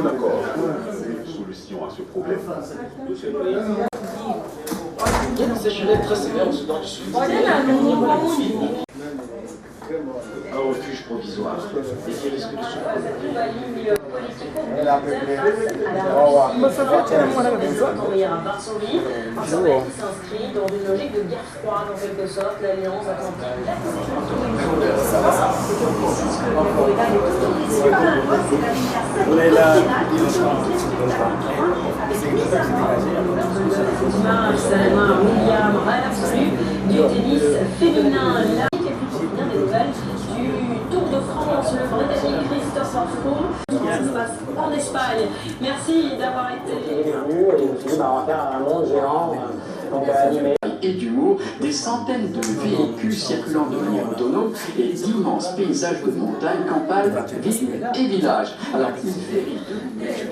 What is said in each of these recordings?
d'accord. Solution à ce problème. Monsieur le Président. Il y a une sécheresse très sévère au Soudan du Sud. Un refuge provisoire et qui risque de s'ouvrir. S'inscrit dans une logique de guerre froide en quelque sorte, l'Alliance Atlantique. Du tennis féminin, là, et puis bien des nouvelles du Tour de France, le Britannique Christopher Froome, ça se passe en Espagne. Merci d'avoir été On va faire un monde géant, donc animé. Et d'humour, des centaines de véhicules circulant de manière autonome et d'immenses paysages de montagnes, campagnes, villes et villages. Alors, une série de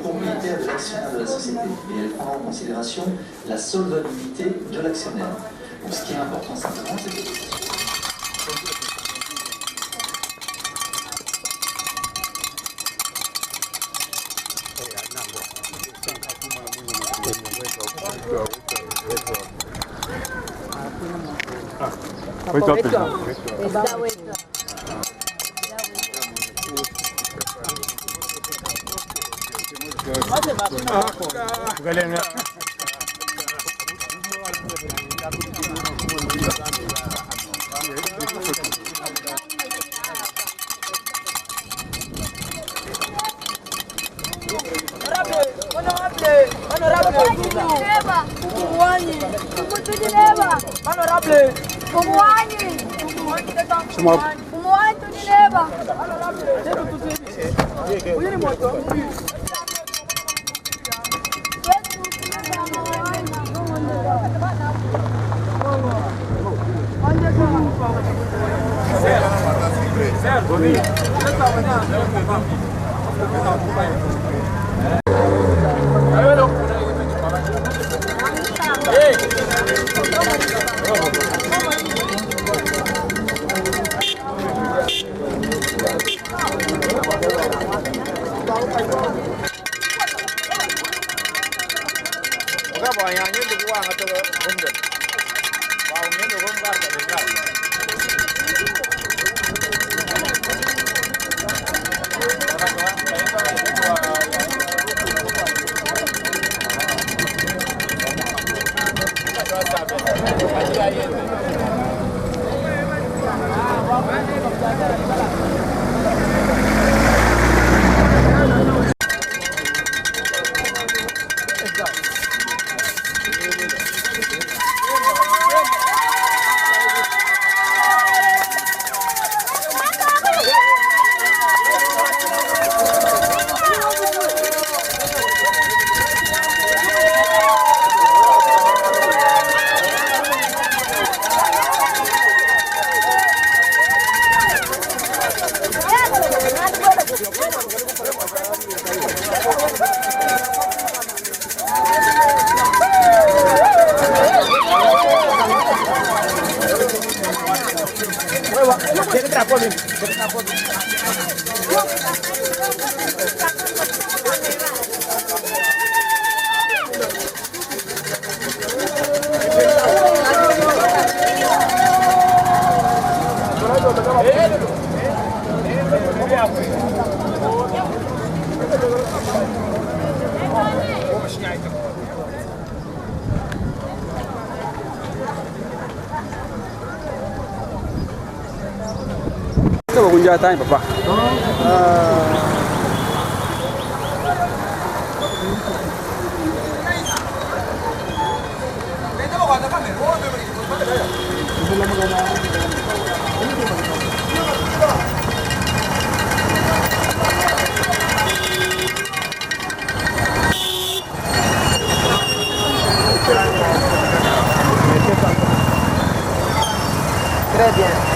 Propriétaire de l'actionnaire de la société et elle prend en considération la solvabilité de l'actionnaire. Donc ce qui est important simplement, c'est que Kunja time papa. Très bien.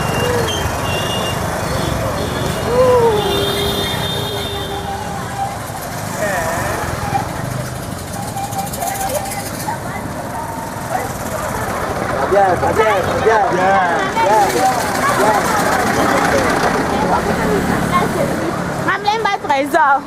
Mam lên ba trésor.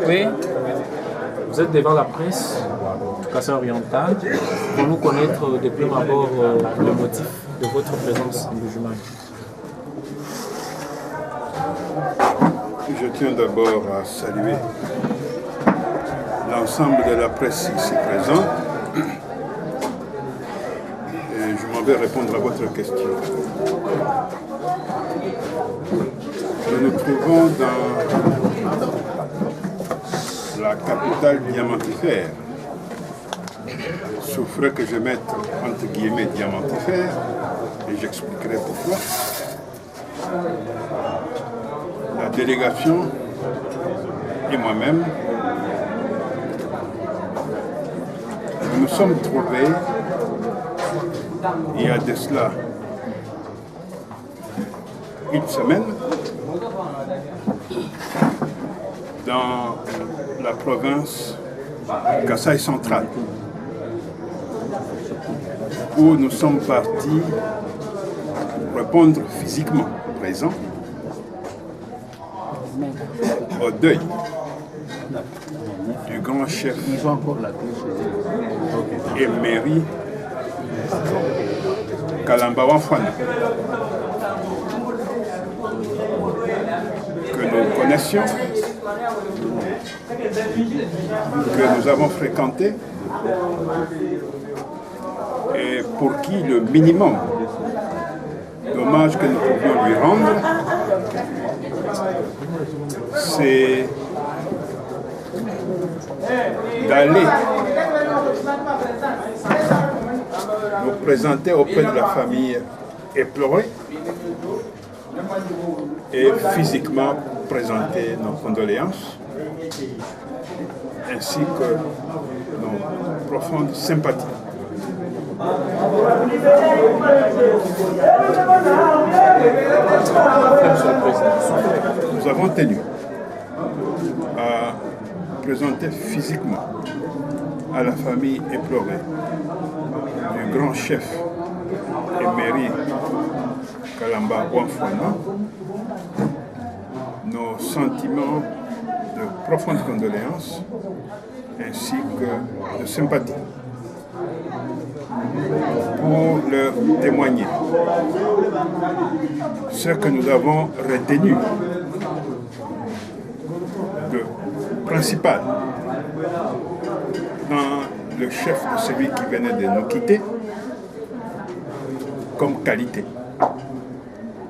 Oui, vous êtes devant la presse du Kassai oriental pour nous connaître de prime abord le motif de votre présence en Bujumbura. Je tiens d'abord à saluer l'ensemble de la presse ici présente et je m'en vais répondre à votre question. Nous nous trouvons dans la capitale diamantifère. Souffrez que je mette entre guillemets diamantifère et j'expliquerai pourquoi. La délégation et moi-même, nous nous sommes trouvés il y a de cela une semaine dans la province Kassai centrale où nous sommes partis répondre physiquement présent au deuil du grand chef et mairie Kalambawan Fwana, que nous connaissions que nous avons fréquenté et pour qui le minimum d'hommage que nous pouvions lui rendre, c'est d'aller nous présenter auprès de la famille éplorée et physiquement présenter nos condoléances ainsi que nos profondes sympathies. Nous avons tenu à présenter physiquement à la famille éplorée du grand chef émérite Kalamba Wamfwana nos sentiments de profonde condoléance ainsi que de sympathie pour leur témoigner ce que nous avons retenu de principal dans le chef de celui qui venait de nous quitter comme qualité,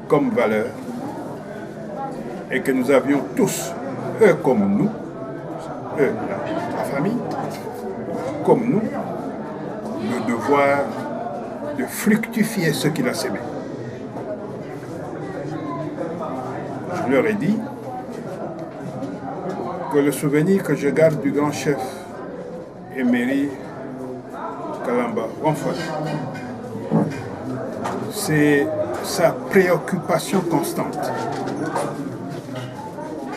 comme valeur, et que nous avions tous, eux comme nous, eux, la famille, comme nous, le devoir de fructifier ce qu'il a sémé. Je leur ai dit que le souvenir que je garde du grand chef émérite Kalamba Wamfwana, c'est sa préoccupation constante.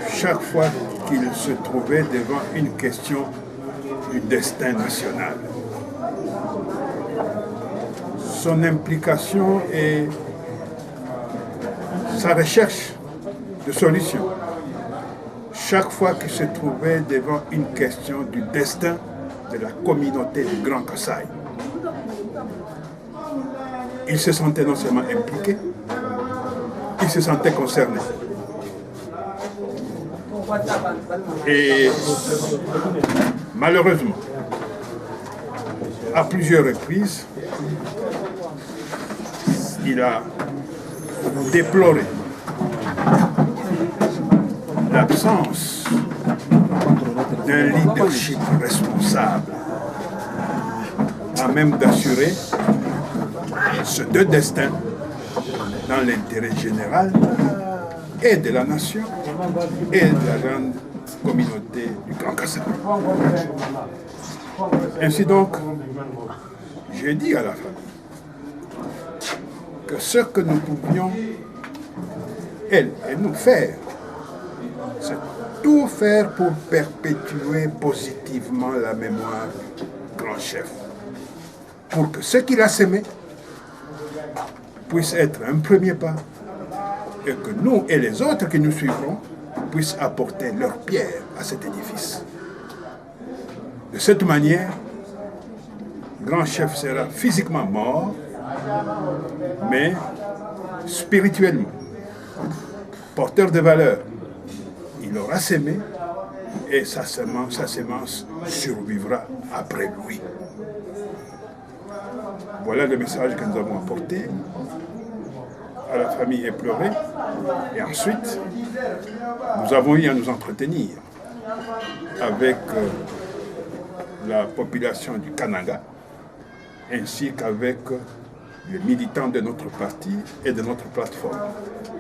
Chaque fois qu'il se trouvait devant une question du destin national. Son implication et sa recherche de solutions. Chaque fois qu'il se trouvait devant une question du destin de la communauté du Grand Kasaï, il se sentait non seulement impliqué, il se sentait concerné. Et malheureusement, à plusieurs reprises, il a déploré l'absence d'un leadership responsable à même d'assurer ce deux destins dans l'intérêt général et de la nation et de la grande communauté du Grand Kasaï. Ainsi donc, j'ai dit à la famille que ce que nous pouvions, elle et nous, faire, c'est tout faire pour perpétuer positivement la mémoire du grand chef, pour que ce qu'il a sémé puisse être un premier pas et que nous et les autres qui nous suivront puissent apporter leur pierre à cet édifice. De cette manière, le grand chef sera physiquement mort, mais spirituellement, porteur de valeurs. Il aura sémé et sa sémence survivra après lui. Voilà le message que nous avons apporté à la famille éplorée. Et ensuite, nous avons eu à nous entretenir avec la population du Kananga, ainsi qu'avec les militants de notre parti et de notre plateforme.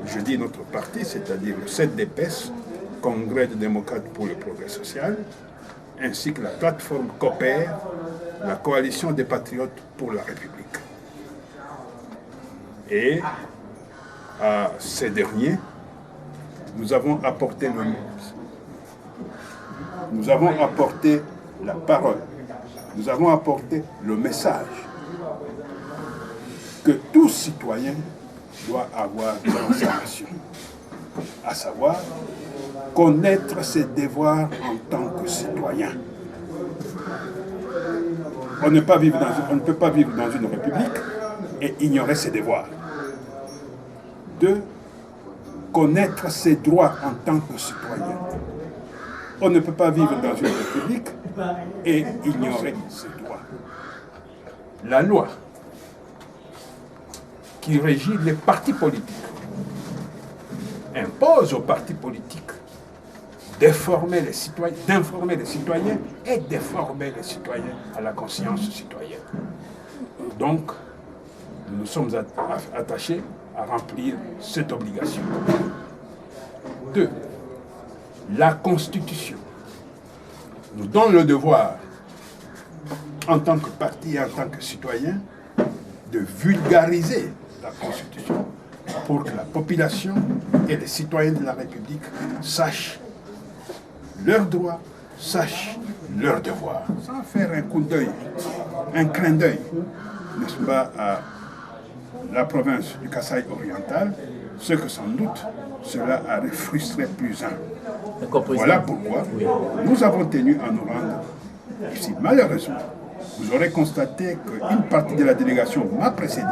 Je dis notre parti, c'est-à-dire le CDPS, Congrès des démocrates pour le progrès social, ainsi que la plateforme COPER, la coalition des patriotes pour la République. Et à ces derniers, nous avons apporté la parole, nous avons apporté le message que tout citoyen doit avoir dans sa nation, à savoir connaître ses devoirs en tant que citoyen. On ne peut pas vivre dans une république et ignorer ses devoirs. 2. Connaître ses droits en tant que citoyen. On ne peut pas vivre dans une république et ignorer ses droits. La loi qui régit les partis politiques impose aux partis politiques d'informer les citoyens et déformer les citoyens à la conscience citoyenne. Donc, nous sommes attachés à remplir cette obligation. 2. La Constitution nous donne le devoir, en tant que parti et en tant que citoyen, de vulgariser la Constitution pour que la population et les citoyens de la République sachent leurs droits, sachent leurs devoirs. Sans faire un coup d'œil, un clin d'œil, n'est-ce pas, à la province du Kasaï oriental, ce que sans doute cela aurait frustré plus un. Voilà pourquoi nous avons tenu à nous rendre ici. Malheureusement, vous aurez constaté qu'une partie de la délégation m'a précédé.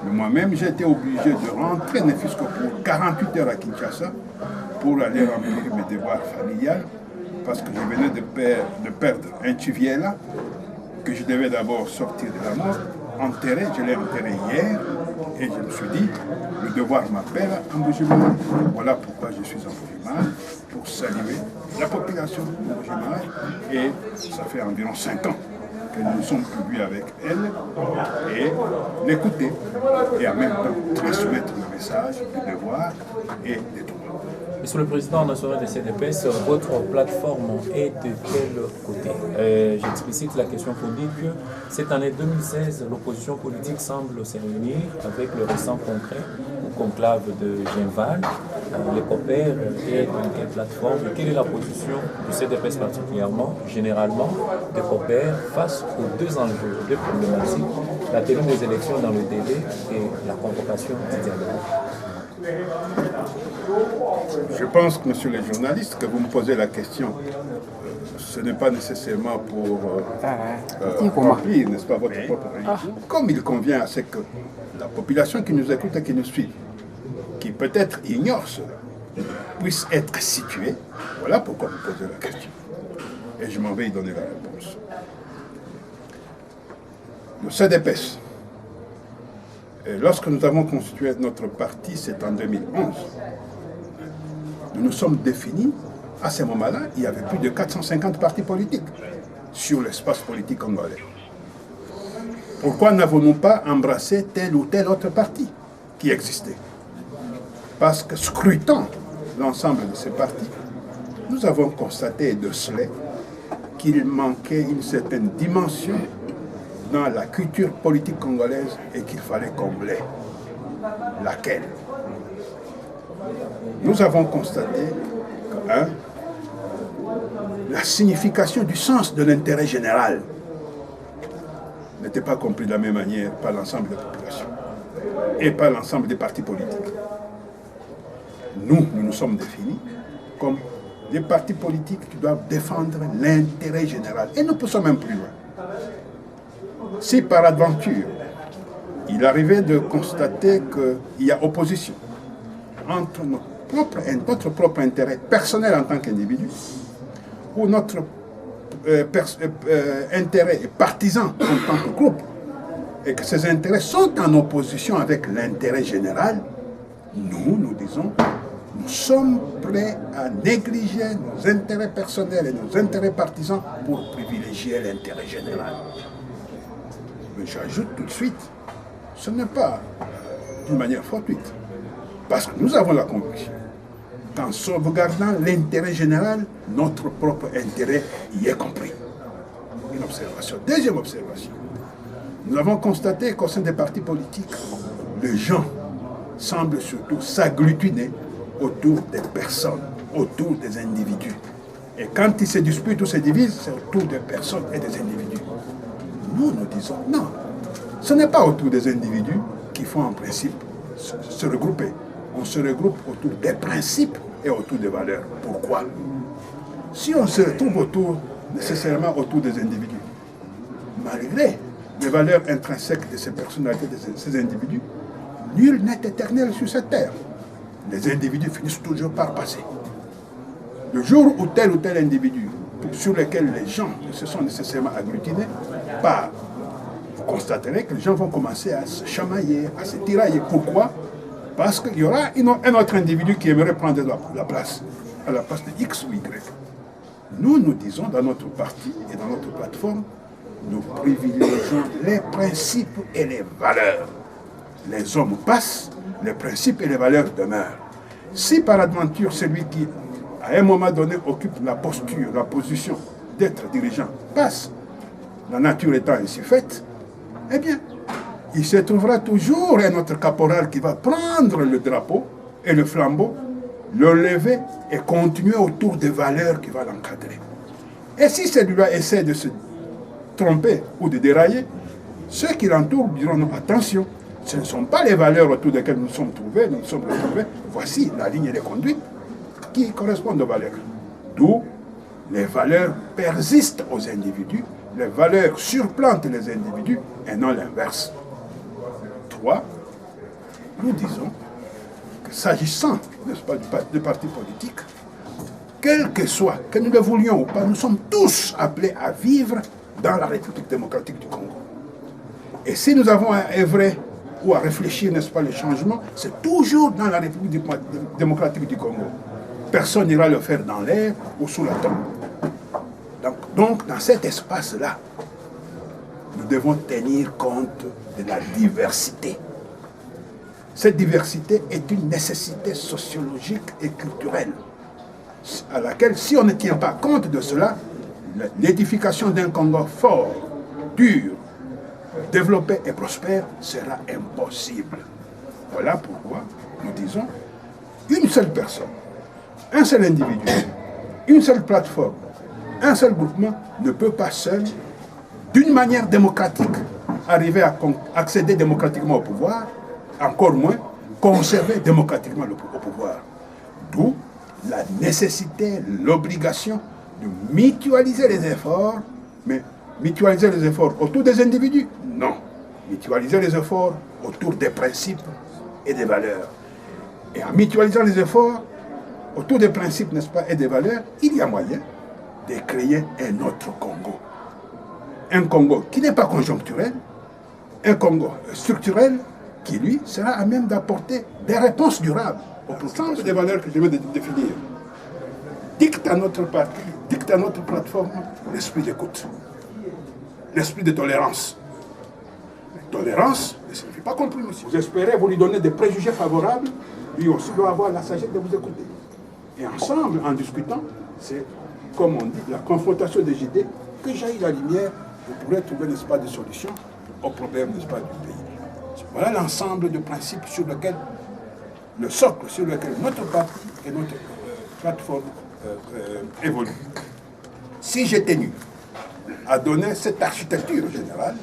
Moi-même, j'ai été obligé de rentrer, ne fût-ce que pour 48 heures à Kinshasa, pour aller remplir mes devoirs familiales, parce que je venais de perdre un Tuviela, que je devais d'abord sortir de la mort, enterrer. Je l'ai enterré hier, et je me suis dit, le devoir m'appelle à Mbujimayi. Voilà pourquoi je suis en Mbujimayi, pour saluer la population de Mbujimayi, et ça fait environ 5 ans que nous sommes plus avec elle, et l'écouter, et en même temps transmettre le message du devoir et des droits. Monsieur le Président national de CDPS, votre plateforme est de quel côté? J'explicite la question pour dire que cette année 2016, l'opposition politique semble se réunir avec le récent congrès ou conclave de Genval. Les COPER est dans quelle plateforme? Quelle est la position du CDPS particulièrement, généralement, de COPER face aux deux enjeux, deux problématiques, la tenue des élections dans le délai et la convocation du dialogue? Je pense, monsieur le journaliste, que vous me posez la question. Ce n'est pas nécessairement pour remplir, n'est-ce pas, votre propre religion. Comme il convient à ce que la population qui nous écoute et qui nous suit, qui peut-être ignore cela, puisse être située. Voilà pourquoi vous posez la question. Et je m'en vais y donner la réponse. Le CDPS, lorsque nous avons constitué notre parti, c'est en 2011, nous nous sommes définis, à ce moment-là, il y avait plus de 450 partis politiques sur l'espace politique congolais. Pourquoi n'avons-nous pas embrassé tel ou tel autre parti qui existait? Parce que scrutant l'ensemble de ces partis, nous avons constaté et décelé qu'il manquait une certaine dimension dans la culture politique congolaise et qu'il fallait combler. Laquelle? Nous avons constaté que, la signification du sens de l'intérêt général n'était pas compris de la même manière par l'ensemble des populations et par l'ensemble des partis politiques. Nous nous sommes définis comme des partis politiques qui doivent défendre l'intérêt général. Et nous poussons même plus loin. Si par aventure, il arrivait de constater qu'il y a opposition entre notre propre intérêt personnel en tant qu'individu ou notre intérêt partisan en tant que groupe, et que ces intérêts sont en opposition avec l'intérêt général, nous disons, nous sommes prêts à négliger nos intérêts personnels et nos intérêts partisans pour privilégier l'intérêt général. Mais j'ajoute tout de suite, ce n'est pas d'une manière fortuite, parce que nous avons la conviction qu'en sauvegardant l'intérêt général, notre propre intérêt y est compris. Une observation. Deuxième observation. Nous avons constaté qu'au sein des partis politiques, les gens semblent surtout s'agglutiner autour des personnes, autour des individus. Et quand ils se disputent ou se divisent, c'est autour des personnes et des individus. Nous disons non. Ce n'est pas autour des individus qu'il faut en principe se regrouper. On se regroupe autour des principes et autour des valeurs. Pourquoi? Si on se retrouve nécessairement autour des individus, malgré les valeurs intrinsèques de ces personnalités, de ces individus, nul n'est éternel sur cette terre. Les individus finissent toujours par passer. Le jour où tel individu sur lequel les gens se sont nécessairement agglutinés, vous constaterez que les gens vont commencer à se chamailler, à se tirailler. Pourquoi? Parce qu'il y aura un autre individu qui aimerait prendre la place, à la place de X ou Y. Nous disons dans notre parti et dans notre plateforme, nous privilégions les principes et les valeurs. Les hommes passent, les principes et les valeurs demeurent. Si par aventure celui qui, à un moment donné, occupe la posture, la position d'être dirigeant passe, la nature étant ainsi faite, eh bien, il se trouvera toujours un autre caporal qui va prendre le drapeau et le flambeau, le lever et continuer autour des valeurs qui vont l'encadrer. Et si celui-là essaie de se tromper ou de dérailler, ceux qui l'entourent diront non, attention, ce ne sont pas les valeurs autour desquelles nous sommes retrouvés, voici la ligne de conduite qui correspondent aux valeurs. D'où les valeurs persistent aux individus, les valeurs surplantent les individus et non l'inverse. 3. Nous disons que s'agissant, n'est-ce pas, du parti politique, quel que soit, que nous le voulions ou pas, nous sommes tous appelés à vivre dans la République démocratique du Congo. Et si nous avons à œuvrer ou à réfléchir, n'est-ce pas, le changement, c'est toujours dans la République démocratique du Congo. Personne n'ira le faire dans l'air ou sous la tombe. Donc, dans cet espace-là, nous devons tenir compte de la diversité. Cette diversité est une nécessité sociologique et culturelle, à laquelle, si on ne tient pas compte de cela, l'édification d'un Congo fort, dur, développé et prospère sera impossible. Voilà pourquoi nous disons une seule personne, un seul individu, une seule plateforme, un seul groupement ne peut pas seul, d'une manière démocratique, arriver à accéder démocratiquement au pouvoir, encore moins conserver démocratiquement au pouvoir. D'où la nécessité, l'obligation de mutualiser les efforts, mais mutualiser les efforts autour des individus? Non. Mutualiser les efforts autour des principes et des valeurs. Et en mutualisant les efforts autour des principes, n'est-ce pas, et des valeurs, il y a moyen de créer un autre Congo. Un Congo qui n'est pas conjoncturel, un Congo structurel, qui lui sera à même d'apporter des réponses durables au sens des valeurs que je viens de définir. Dicte à notre parti, dicte à notre plateforme l'esprit d'écoute, l'esprit de tolérance. Tolérance ne signifie pas compromission. Vous espérez vous lui donner des préjugés favorables, lui aussi doit avoir la sagesse de vous écouter. Et ensemble, en discutant, c'est, comme on dit, la confrontation des idées, que jaillit la lumière, vous pourrez trouver, n'est-ce pas, des solutions aux problèmes, n'est-ce pas, du pays. Voilà l'ensemble de principes sur lesquels, le socle sur lequel notre parti et notre plateforme évoluent. Si j'ai tenu à donner cette architecture générale,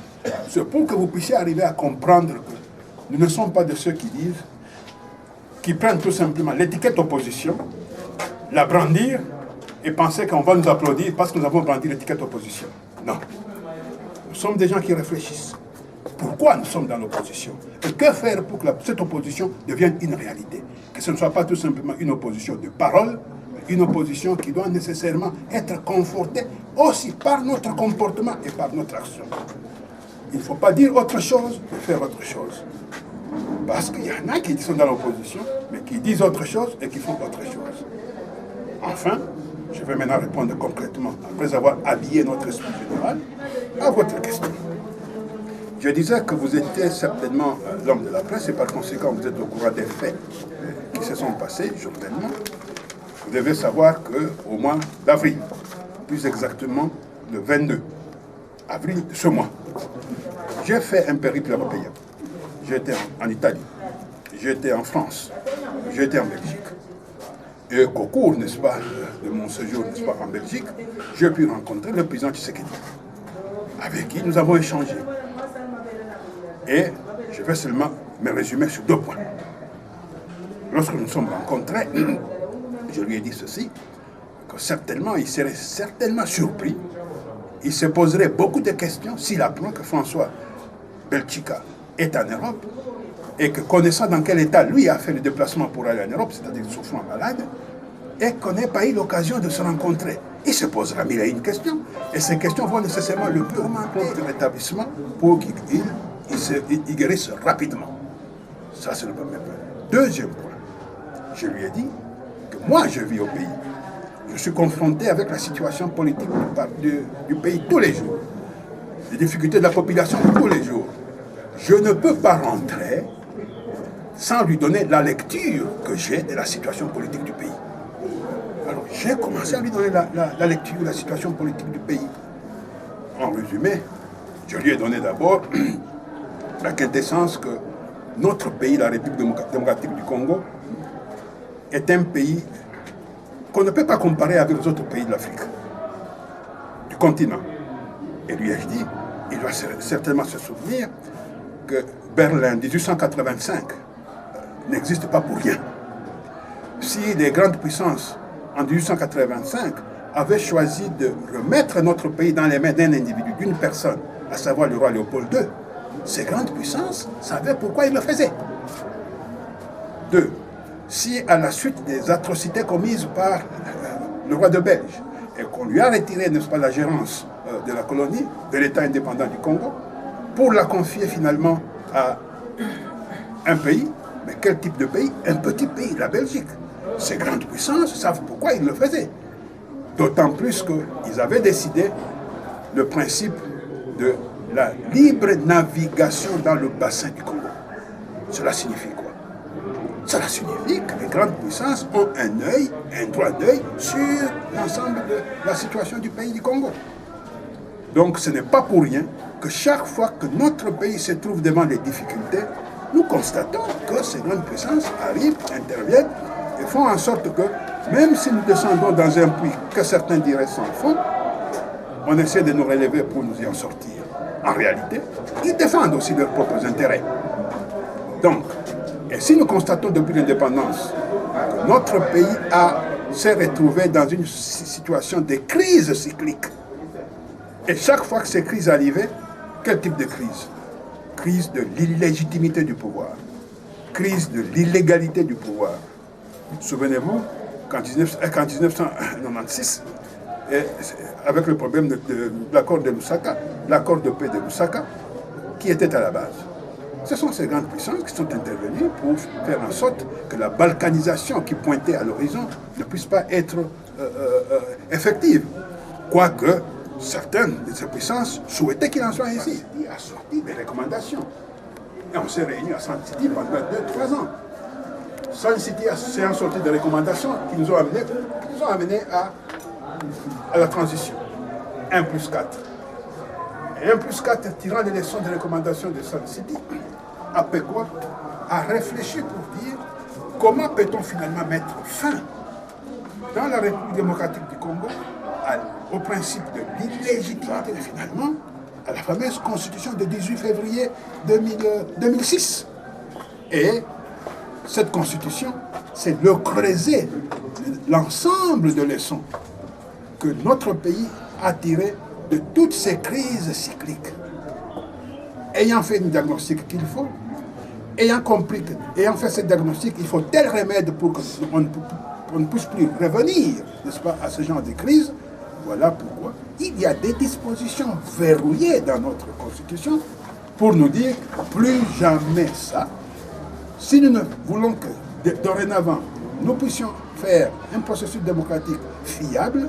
c'est pour que vous puissiez arriver à comprendre que nous ne sommes pas de ceux qui disent, qui prennent tout simplement l'étiquette opposition, la brandir et penser qu'on va nous applaudir parce que nous avons brandi l'étiquette opposition. Non. Nous sommes des gens qui réfléchissent. Pourquoi nous sommes dans l'opposition? Et que faire pour que cette opposition devienne une réalité? Que ce ne soit pas tout simplement une opposition de parole, mais une opposition qui doit nécessairement être confortée aussi par notre comportement et par notre action. Il ne faut pas dire autre chose, mais faire autre chose. Parce qu'il y en a qui sont dans l'opposition, mais qui disent autre chose et qui font autre chose. Enfin, je vais maintenant répondre concrètement, après avoir habillé notre esprit général, à votre question. Je disais que vous étiez certainement l'homme de la presse et par conséquent vous êtes au courant des faits qui se sont passés journellement. Vous devez savoir qu'au mois d'avril, plus exactement le 22 avril de ce mois, j'ai fait un périple européen. J'étais en Italie, j'étais en France, j'étais en Belgique. Et qu'au cours, n'est-ce pas, de mon séjour, n'est-ce pas, en Belgique, j'ai pu rencontrer le président Tshisekedi, avec qui nous avons échangé. Et je vais seulement me résumer sur 2 points. Lorsque nous nous sommes rencontrés, je lui ai dit ceci, que certainement, il serait certainement surpris, il se poserait beaucoup de questions s'il apprend que François Belchica est en Europe et que connaissant dans quel état lui a fait le déplacement pour aller en Europe, c'est-à-dire souffrant malade, et qu'on n'ait pas eu l'occasion de se rencontrer. Il se posera mille et une questions, et ces questions vont nécessairement le tourmenter de l'établissement pour qu'il guérisse rapidement. Ça, c'est le premier point. Deuxième point, je lui ai dit que moi, je vis au pays. Je suis confronté avec la situation politique du pays tous les jours, les difficultés de la population tous les jours. Je ne peux pas rentrer sans lui donner la lecture que j'ai de la situation politique du pays. Alors, j'ai commencé à lui donner la lecture de la situation politique du pays. En résumé, je lui ai donné d'abord la quintessence que notre pays, la République démocratique du Congo, est un pays qu'on ne peut pas comparer avec les autres pays de l'Afrique, du continent. Et lui ai-je dit, il va certainement se souvenir que Berlin 1885 n'existe pas pour rien. Si les grandes puissances en 1885 avaient choisi de remettre notre pays dans les mains d'un individu, d'une personne, à savoir le roi Léopold II, ces grandes puissances savaient pourquoi ils le faisaient. 2. Si à la suite des atrocités commises par le roi de Belge, et qu'on lui a retiré, n'est-ce pas, la gérance de la colonie, de l'État indépendant du Congo, pour la confier finalement à un pays, mais quel type de pays? Un petit pays, la Belgique. Ces grandes puissances savent pourquoi ils le faisaient. D'autant plus qu'ils avaient décidé le principe de la libre navigation dans le bassin du Congo. Cela signifie quoi? Cela signifie que les grandes puissances ont un œil, un droit d'œil sur l'ensemble de la situation du pays du Congo. Donc ce n'est pas pour rien que chaque fois que notre pays se trouve devant des difficultés, nous constatons que ces grandes puissances arrivent, interviennent et font en sorte que, même si nous descendons dans un puits que certains diraient sans fond, on essaie de nous relever pour nous y en sortir. En réalité, ils défendent aussi leurs propres intérêts. Donc, et si nous constatons depuis l'indépendance que notre pays s'est retrouvé dans une situation de crise cyclique, et chaque fois que ces crises arrivaient, quel type de crise? Crise de l'illégitimité du pouvoir, crise de l'illégalité du pouvoir. Souvenez-vous qu'en 1996, avec le problème de l'accord de Lusaka, l'accord de paix de Lusaka, qui était à la base. Ce sont ces grandes puissances qui sont intervenues pour faire en sorte que la balkanisation qui pointait à l'horizon ne puisse pas être effective. Quoique certaines de ces puissances souhaitaient qu'il en soit ainsi. Il a sorti des recommandations. Et on s'est réunis à Sun City pendant 2-3 ans. Sun City s'est sorti des recommandations qui nous ont amenés à la transition. 1+4. Et 1+4, tirant les leçons des recommandations de Sun City, a fait quoi? A réfléchi pour dire comment peut-on finalement mettre fin dans la République démocratique du Congo au principe de l'illégitimité, finalement, à la fameuse constitution de 18 février 2006. Et cette constitution, c'est le creuset, l'ensemble de leçons que notre pays a tiré de toutes ces crises cycliques. Ayant fait une diagnostic qu'il faut, ayant compris ayant fait ce diagnostic, il faut tel remède pour qu'on ne puisse plus revenir, n'est-ce pas, à ce genre de crise. Voilà pourquoi il y a des dispositions verrouillées dans notre Constitution pour nous dire plus jamais ça. Si nous ne voulons que dorénavant nous puissions faire un processus démocratique fiable,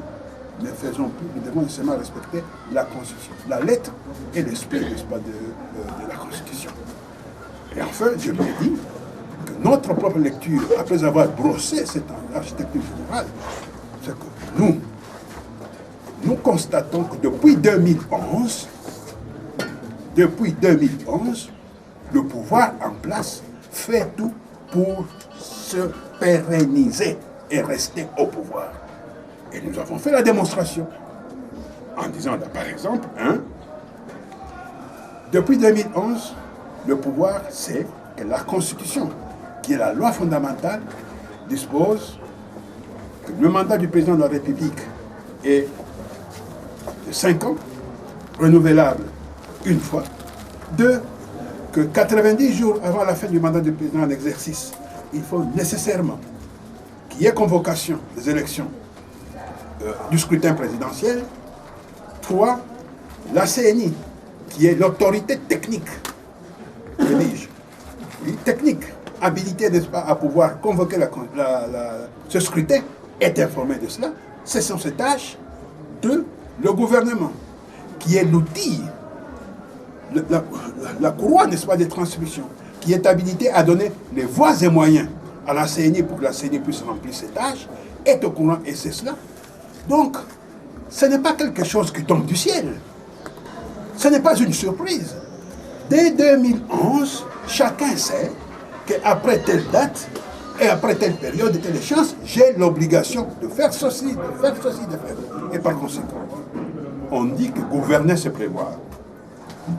ne faisons plus, nous devons seulement respecter la Constitution, la lettre et l'esprit, n'est-ce pas, de la Constitution. Et enfin, je lui ai dit que notre propre lecture, après avoir brossé cette architecture générale, c'est que nous constatons que depuis 2011, le pouvoir en place fait tout pour se pérenniser et rester au pouvoir. Et nous avons fait la démonstration en disant, par exemple, depuis 2011, le pouvoir sait que la Constitution, qui est la loi fondamentale, dispose que le mandat du président de la République est de 5 ans, renouvelable une fois. 2, que 90 jours avant la fin du mandat du président en exercice, il faut nécessairement qu'il y ait convocation des élections du scrutin présidentiel. 3. La CNI, qui est l'autorité technique, technique, habilité, n'est-ce pas, à pouvoir convoquer ce scrutin, est informé de cela. Ce sont ses tâches. 2. Le gouvernement, qui est l'outil, la courroie, n'est-ce pas, des transmissions, qui est habilité à donner les voies et moyens à la CNI pour que la CNI puisse remplir ses tâches, est au courant et c'est cela. Donc, ce n'est pas quelque chose qui tombe du ciel. Ce n'est pas une surprise. Dès 2011, chacun sait qu'après telle date et après telle période et telle échéance, j'ai l'obligation de faire ceci, de faire ceci, de faire. Et par conséquent, on dit que gouverner, c'est prévoir.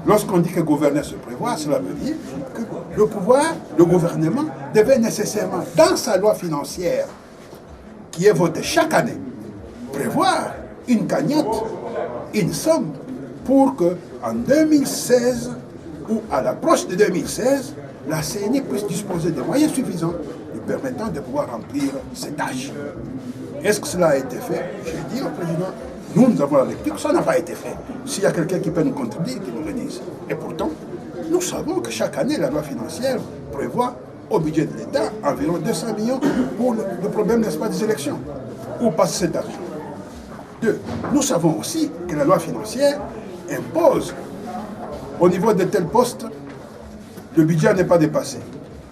Lorsqu'on dit que gouverner, c'est prévoir, cela veut dire que le pouvoir, le gouvernement, devait nécessairement, dans sa loi financière, qui est votée chaque année, prévoir une cagnotte, une somme, pour qu'en 2016, ou à l'approche de 2016, la CNI puisse disposer de moyens suffisants lui permettant de pouvoir remplir ses tâches. Est-ce que cela a été fait? J'ai dit au président, nous avons la lecture, ça n'a pas été fait. S'il y a quelqu'un qui peut nous contredire, qu'il nous le dise. Et pourtant, nous savons que chaque année, la loi financière prévoit au budget de l'État environ 200 millions pour le problème, n'est-ce pas, des élections. Où passe cet argent? 2. Nous savons aussi que la loi financière impose, au niveau de tel poste, le budget n'est pas dépassé.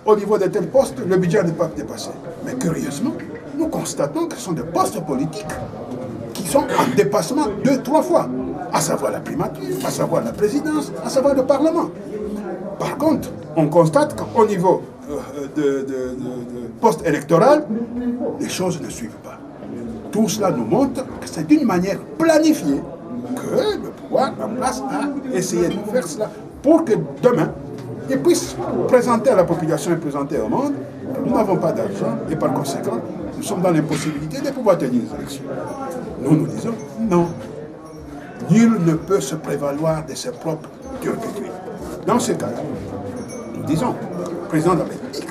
Au niveau de tel poste, le budget n'est pas dépassé. Mais curieusement, nous constatons que ce sont des postes politiques qui sont en dépassement 2-3 fois, à savoir la primature, à savoir la présidence, à savoir le Parlement. Par contre, on constate qu'au niveau de poste électoral, les choses ne suivent pas. Tout cela nous montre que c'est d'une manière planifiée que le pouvoir en place a essayé de faire cela pour que demain, ils puissent présenter à la population et présenter au monde que nous n'avons pas d'argent et par conséquent, nous sommes dans l'impossibilité de pouvoir tenir les élections. Nous disons non. Nul ne peut se prévaloir de ses propres turpitudes. Dans ce cas-là, nous disons, le président de la République,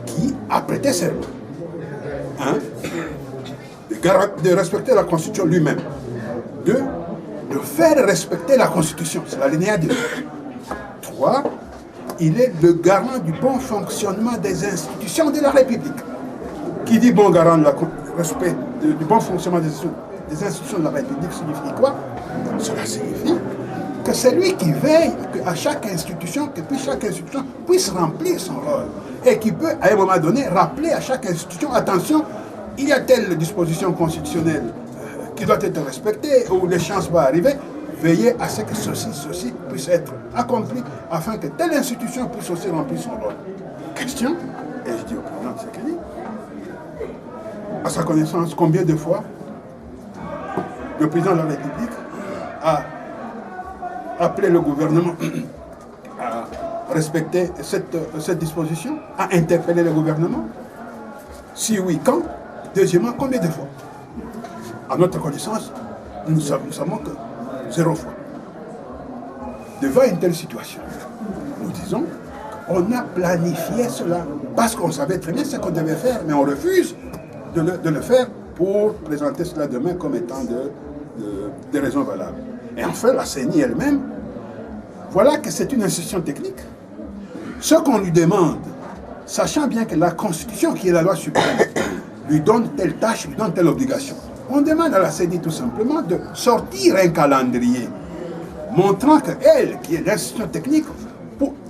qui a prêté serment, de respecter la Constitution lui-même. 2. De faire respecter la Constitution. C'est l'alinéa 2. 3. Il est le garant du bon fonctionnement des institutions de la République. Qui dit bon garant du respect du bon fonctionnement des institutions de la République signifie quoi? Cela signifie que c'est lui qui veille à chaque institution, que chaque institution puisse remplir son rôle. Et qui peut, à un moment donné, rappeler à chaque institution, attention, il y a telle disposition constitutionnelle qui doit être respectée, ou l'échéance va arriver, veillez à ce que ceci puisse être accompli, afin que telle institution puisse aussi remplir son rôle. Question, et je dis au président de Tshisekedi, à sa connaissance, combien de fois le président de la République a appelé le gouvernement à respecter cette disposition, a interpellé le gouvernement? Si oui, quand? Deuxièmement, combien de fois? À notre connaissance, nous savons que 0 fois. Devant une telle situation, nous disons qu'on a planifié cela parce qu'on savait très bien ce qu'on devait faire, mais on refuse de le faire pour présenter cela demain comme étant des raisons valables. Et enfin, la CENI elle-même, voilà que c'est une institution technique. Ce qu'on lui demande, sachant bien que la Constitution, qui est la loi suprême, lui donne telle tâche, lui donne telle obligation. On demande à la CENI tout simplement de sortir un calendrier montrant qu'elle, qui est l'institution technique,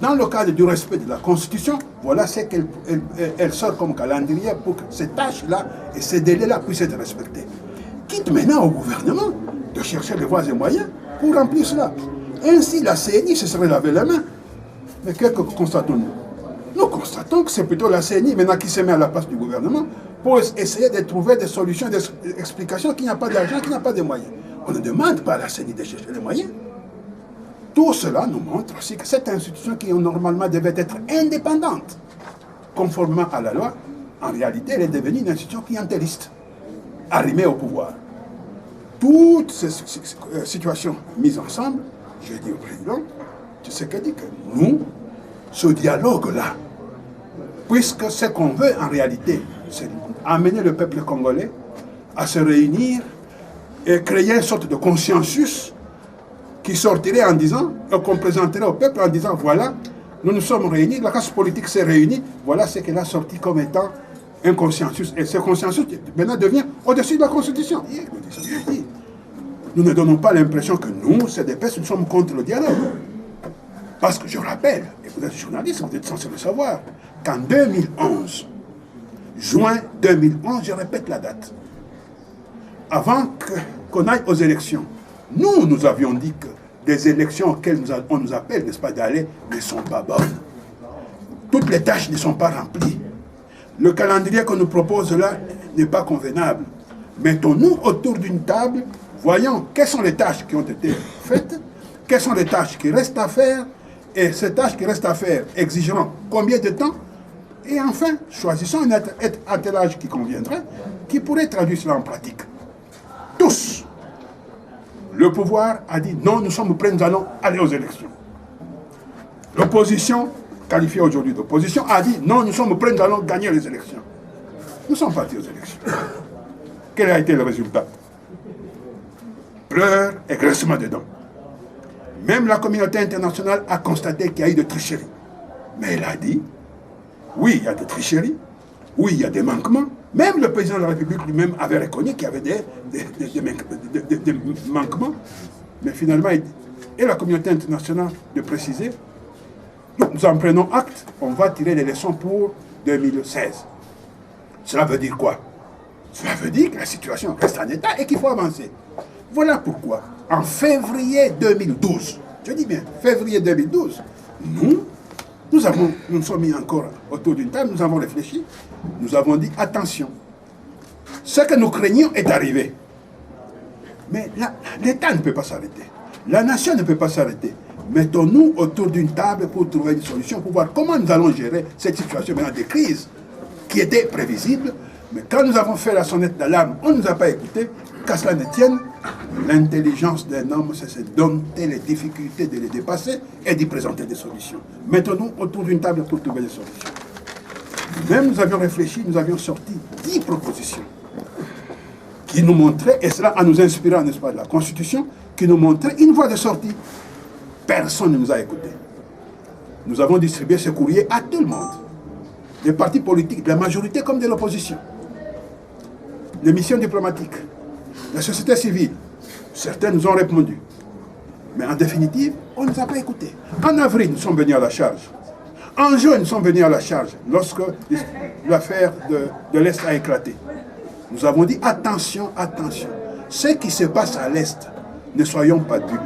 dans le cadre du respect de la Constitution, voilà ce qu'elle sort comme calendrier pour que ces tâches-là et ces délais-là puissent être respectés. Quitte maintenant au gouvernement de chercher les voies et moyens pour remplir cela. Ainsi, la CENI se serait lavé la main. Mais qu'est-ce que constatons-nous? Nous constatons que c'est plutôt la CENI maintenant qui se met à la place du gouvernement pour essayer de trouver des solutions, des explications qu'il n'y a pas d'argent, qu'il n'y a pas de moyens. On ne demande pas à la CENI de chercher les moyens. Tout cela nous montre aussi que cette institution qui normalement devait être indépendante, conformément à la loi, en réalité elle est devenue une institution clientéliste, arrimée au pouvoir. Toutes ces situations mises ensemble, j'ai dit au président, tu sais que dit que nous, ce dialogue-là, puisque ce qu'on veut en réalité, c'est amener le peuple congolais à se réunir et créer une sorte de consensus qui sortirait en disant, qu'on présenterait au peuple en disant, voilà, nous nous sommes réunis, la classe politique s'est réunie, voilà ce qu'elle a sorti comme étant un consensus. Et ce consensus maintenant devient au-dessus de la Constitution. Nous ne donnons pas l'impression que nous, CDPS, nous sommes contre le dialogue. Parce que je rappelle, et vous êtes journaliste, vous êtes censé le savoir, qu'en 2011, juin 2011, je répète la date, avant qu'on aille aux élections, nous avions dit que des élections auxquelles on nous appelle, n'est-ce pas, d'aller, ne sont pas bonnes. Toutes les tâches ne sont pas remplies. Le calendrier qu'on nous propose là n'est pas convenable. Mettons-nous autour d'une table, voyons quelles sont les tâches qui ont été faites, quelles sont les tâches qui restent à faire, et ces tâches qui restent à faire exigeront combien de temps, et enfin, choisissons un attelage qui conviendrait, qui pourrait traduire cela en pratique. Tous. Le pouvoir a dit non, nous sommes prêts, nous allons aller aux élections. L'opposition, qualifiée aujourd'hui d'opposition, a dit non, nous sommes prêts, nous allons gagner les élections. Nous sommes partis aux élections. Quel a été le résultat? Pleurs et grincement de dents. Même la communauté internationale a constaté qu'il y a eu de tricheries. Mais elle a dit, oui, il y a des tricheries, oui, il y a des manquements. Même le président de la République lui-même avait reconnu qu'il y avait des manquements. Mais finalement, et la communauté internationale de préciser, nous en prenons acte, on va tirer les leçons pour 2016. Cela veut dire quoi? Cela veut dire que la situation reste en état et qu'il faut avancer. Voilà pourquoi, en février 2012, je dis bien février 2012, nous nous sommes mis encore autour d'une table, nous avons réfléchi, nous avons dit attention, ce que nous craignions est arrivé. Mais l'État ne peut pas s'arrêter, la nation ne peut pas s'arrêter. Mettons-nous autour d'une table pour trouver une solution, pour voir comment nous allons gérer cette situation maintenant de crise qui était prévisible. Mais quand nous avons fait la sonnette d'alarme, on ne nous a pas écoutés. Qu'à cela ne tienne, l'intelligence d'un homme, c'est de dompter les difficultés, de les dépasser et d'y présenter des solutions. Mettons-nous autour d'une table pour trouver des solutions. Même nous avions réfléchi, nous avions sorti 10 propositions qui nous montraient, et cela en nous inspirant, n'est-ce pas, de la Constitution, qui nous montraient une voie de sortie. Personne ne nous a écoutés. Nous avons distribué ce courrier à tout le monde. Des partis politiques, de la majorité comme de l'opposition. Les missions diplomatiques, la société civile. Certains nous ont répondu. Mais en définitive, on ne nous a pas écoutés. En avril, nous sommes venus à la charge. En juin, nous sommes venus à la charge lorsque l'affaire de l'Est a éclaté. Nous avons dit attention, attention. Ce qui se passe à l'Est, ne soyons pas dupes.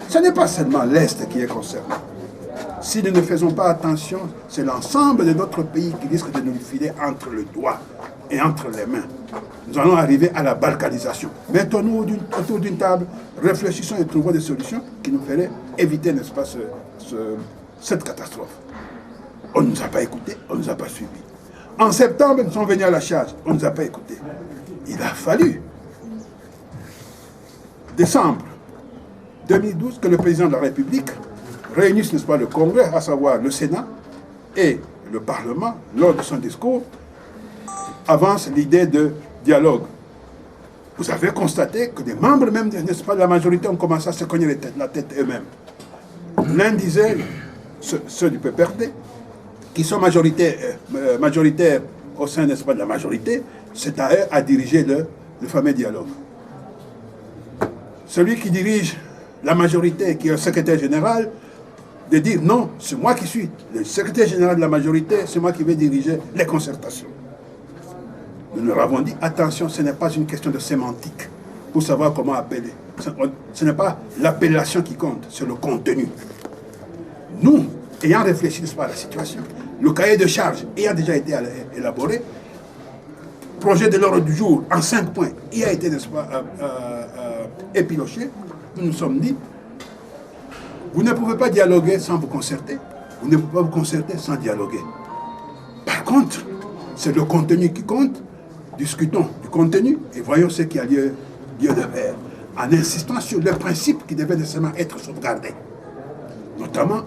Ce n'est pas seulement l'Est qui est concerné. Si nous ne faisons pas attention, c'est l'ensemble de notre pays qui risque de nous filer entre le doigt et entre les mains. Nous allons arriver à la balkanisation. Mettons-nous autour d'une table, réfléchissons et trouvons des solutions qui nous feraient éviter, n'est-ce pas, cette catastrophe. On ne nous a pas écoutés, on ne nous a pas suivis. En septembre, nous sommes venus à la charge, on ne nous a pas écoutés. Il a fallu décembre 2012 que le président de la République réunisse, n'est-ce pas, le Congrès, à savoir le Sénat et le Parlement, lors de son discours, avance l'idée de dialogue. Vous avez constaté que des membres même, n'est-ce pas, de la majorité ont commencé à se cogner la tête eux-mêmes. L'un disait, ceux du PPRD, qui sont majoritaires au sein, n'est-ce pas, de la majorité, c'est à eux à diriger le fameux dialogue. Celui qui dirige la majorité, qui est le secrétaire général, de dire non, c'est moi qui suis le secrétaire général de la majorité, c'est moi qui vais diriger les concertations. Nous leur avons dit, attention, ce n'est pas une question de sémantique pour savoir comment appeler. Ce n'est pas l'appellation qui compte, c'est le contenu. Nous, ayant réfléchi, n'est-ce pas, à la situation, le cahier de charges ayant déjà été élaboré, projet de l'ordre du jour en 5 points, il a été, n'est-ce pas, épiloché, nous nous sommes dit, vous ne pouvez pas dialoguer sans vous concerter, vous ne pouvez pas vous concerter sans dialoguer. Par contre, c'est le contenu qui compte, discutons du contenu et voyons ce qui a lieu de faire, en insistant sur les principes qui devaient nécessairement être sauvegardés. Notamment,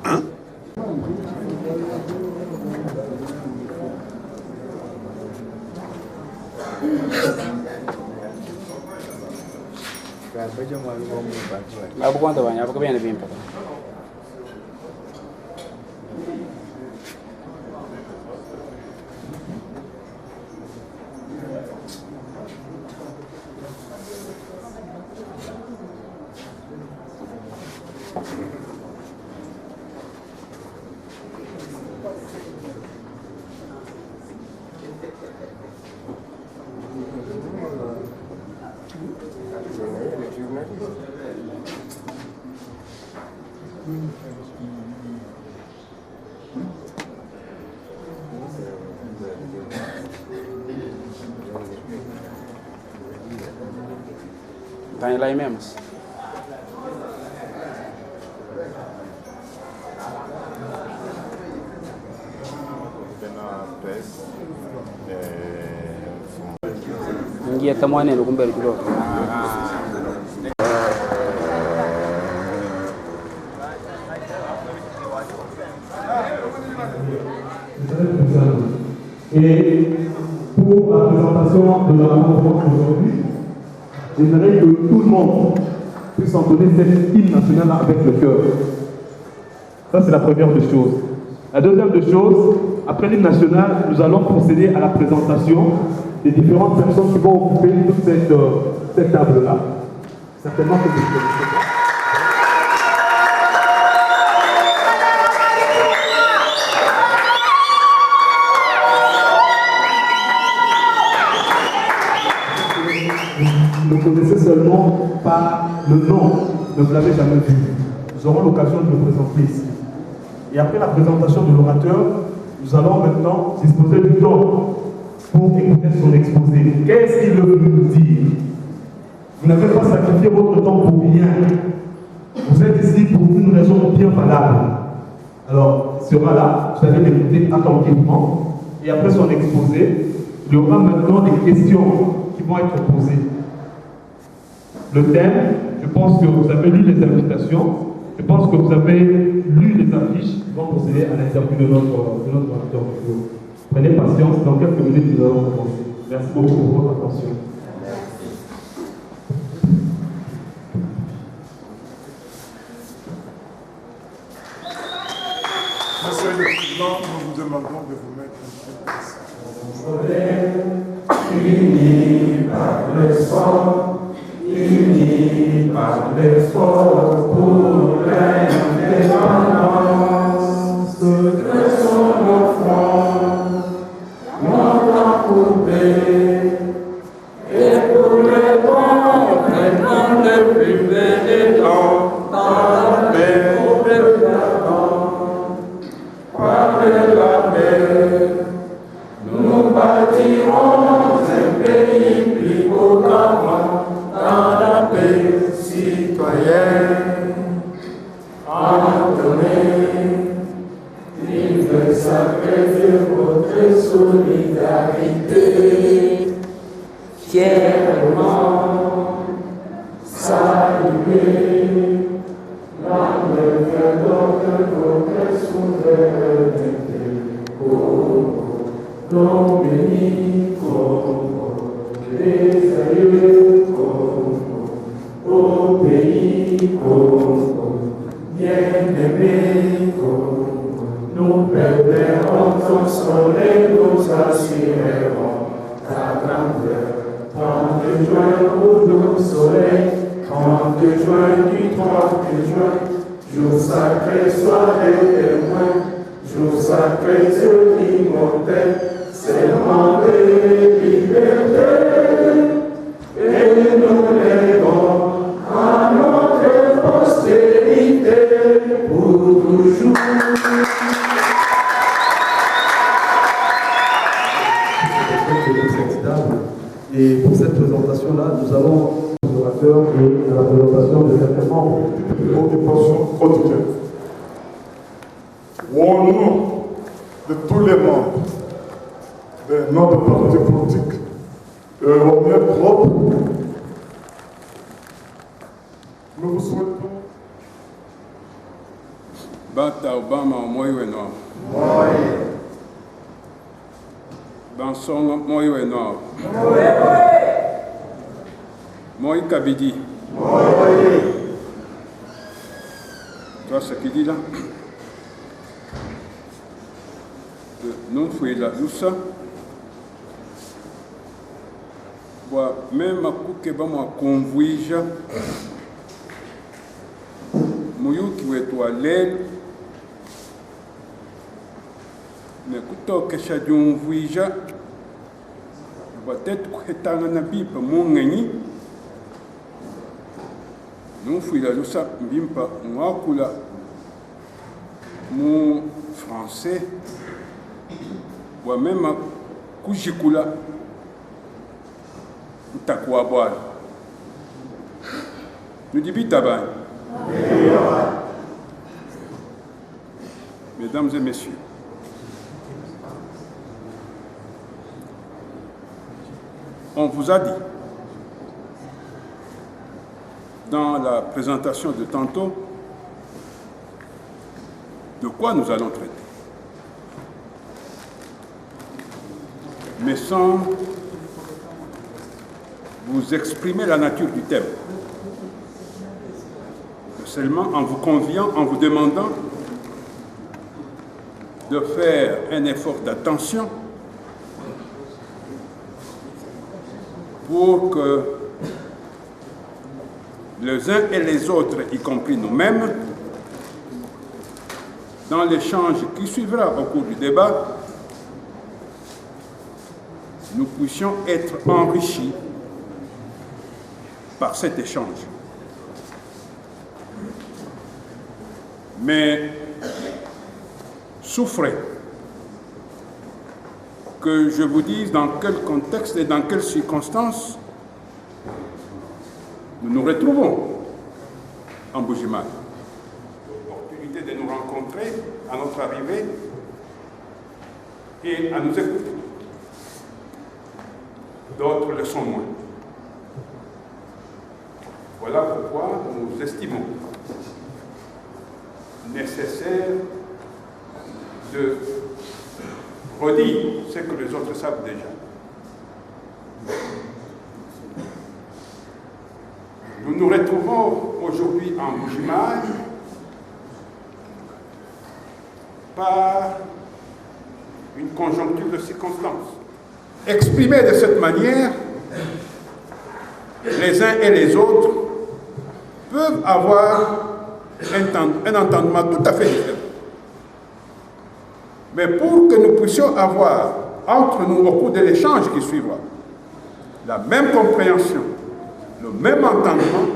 Tem lá mesmo. Ninguém está morrendo com belo piloto. Et pour la présentation de la rencontre aujourd'hui, j'aimerais que tout le monde puisse entonner cette hymne nationale avec le cœur. Ça, c'est la première des choses. La deuxième des choses, après l'hymne national, nous allons procéder à la présentation des différentes personnes qui vont occuper toute cette table-là. Certainement que vous connaissez pas. Vous ne connaissez seulement par le nom, mais vous ne l'avez jamais vu. Nous aurons l'occasion de le présenter ici. Et après la présentation de l'orateur, nous allons maintenant disposer du temps pour écouter son exposé. Qu'est-ce qu'il veut nous dire? Vous n'avez pas sacrifié votre temps pour rien. Vous êtes ici pour une raison bien valable. Alors, il sera là, vous allez l'écouter attentivement. Et après son exposé, il y aura maintenant des questions qui vont être posées. Le thème, je pense que vous avez lu les invitations, je pense que vous avez lu les affiches qui vont procéder à l'interview de notre interview. Prenez patience, dans quelques minutes nous allons commencer. Merci beaucoup pour votre attention. Monsieur le Président, nous vous demandons de vous mettre en place. Unis par l'espoir, unis par l'espoir pour l'indépendance, dressons nos fronts, montons courbés, et pour les bons, prenons le plus bel élan, dans la paix pour le pardon, par la paix, nous bâtirons un pays plus beau qu'avant, dans la paix citoyenne. Entonnez, vive sacré votre solidarité, fièrement saluer l'âme que donne votre souveraineté. Nom béni, Congo, des aïeux, Congo, au pays, Congo, bien-aimé, Congo, nous préférons ton soleil, nous assurerons ta grandeur. 30 juin, au doux soleil, 30 juin du 30 juin, jour sacré, soirée témoin, jour sacré sur l'immortel, serment de liberté, et nous lèvons à notre postérité pour toujours. Et pour cette présentation-là, nous allons l'orateur et à la présentation de certains membres de l'occupation quotidienne. Au nom de tous les membres de notre parti politique et au mien propre, nous vous souhaitons Bata Obama Moïweno. Ban Chanson Moyo et Nord. Moï Kabidi. Tu vois ce qu'il dit là? Nous faisons la douce. Même à Koukeba, moi, convoyage. Mouyou qui est toilette. Mais quand on a un voyage, peut-être que tu as un habit pour mon gagné. Nous faisons la ça, bimpa, moi, kula, mon français, ou même à Koujikula, ou takwa boire. Nous disons tabac. Mesdames et messieurs, on vous a dit, dans la présentation de tantôt, de quoi nous allons traiter. Mais sans vous exprimer la nature du thème. Seulement en vous conviant, en vous demandant de faire un effort d'attention pour que les uns et les autres, y compris nous-mêmes, dans l'échange qui suivra au cours du débat, nous puissions être enrichis par cet échange. Mais souffrez que je vous dise dans quel contexte et dans quelles circonstances nous nous retrouvons en Bujimaï. L'opportunité de nous rencontrer à notre arrivée et à nous écouter. D'autres le sont moins. Voilà pourquoi nous estimons nécessaire de redire ce que les autres savent déjà. Nous nous retrouvons aujourd'hui en Bujimaï par une conjoncture de circonstances. Exprimés de cette manière, les uns et les autres peuvent avoir un entendement tout à fait différent. Mais pour que nous puissions avoir entre nous au cours de l'échange qui suivra la même compréhension, le même entendement,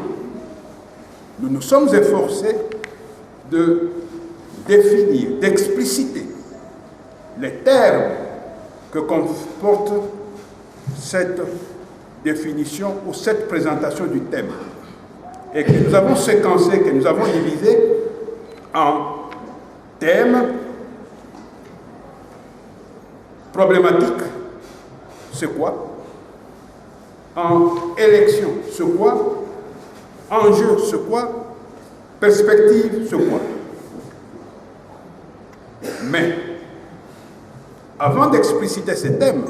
nous nous sommes efforcés de définir, d'expliciter les termes que comporte cette définition ou cette présentation du thème, et que nous avons séquencé, que nous avons divisé en thèmes, problématiques, c'est quoi? En élection, c'est quoi? Enjeu, c'est quoi? Perspective, c'est quoi? Mais, avant d'expliciter ces thèmes,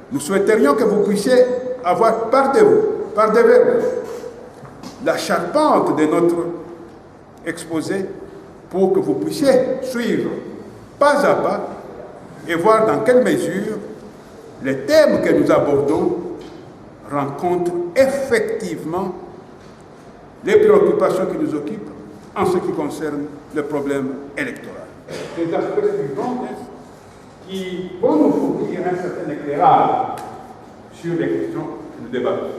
nous souhaiterions que vous puissiez avoir par devers la charpente de notre exposé pour que vous puissiez suivre pas à pas et voir dans quelle mesure les thèmes que nous abordons rencontrent effectivement les préoccupations qui nous occupent en ce qui concerne le problème électoral. Les aspects suivants qui vont nous fournir un certain éclairage sur les questions que nous débattons.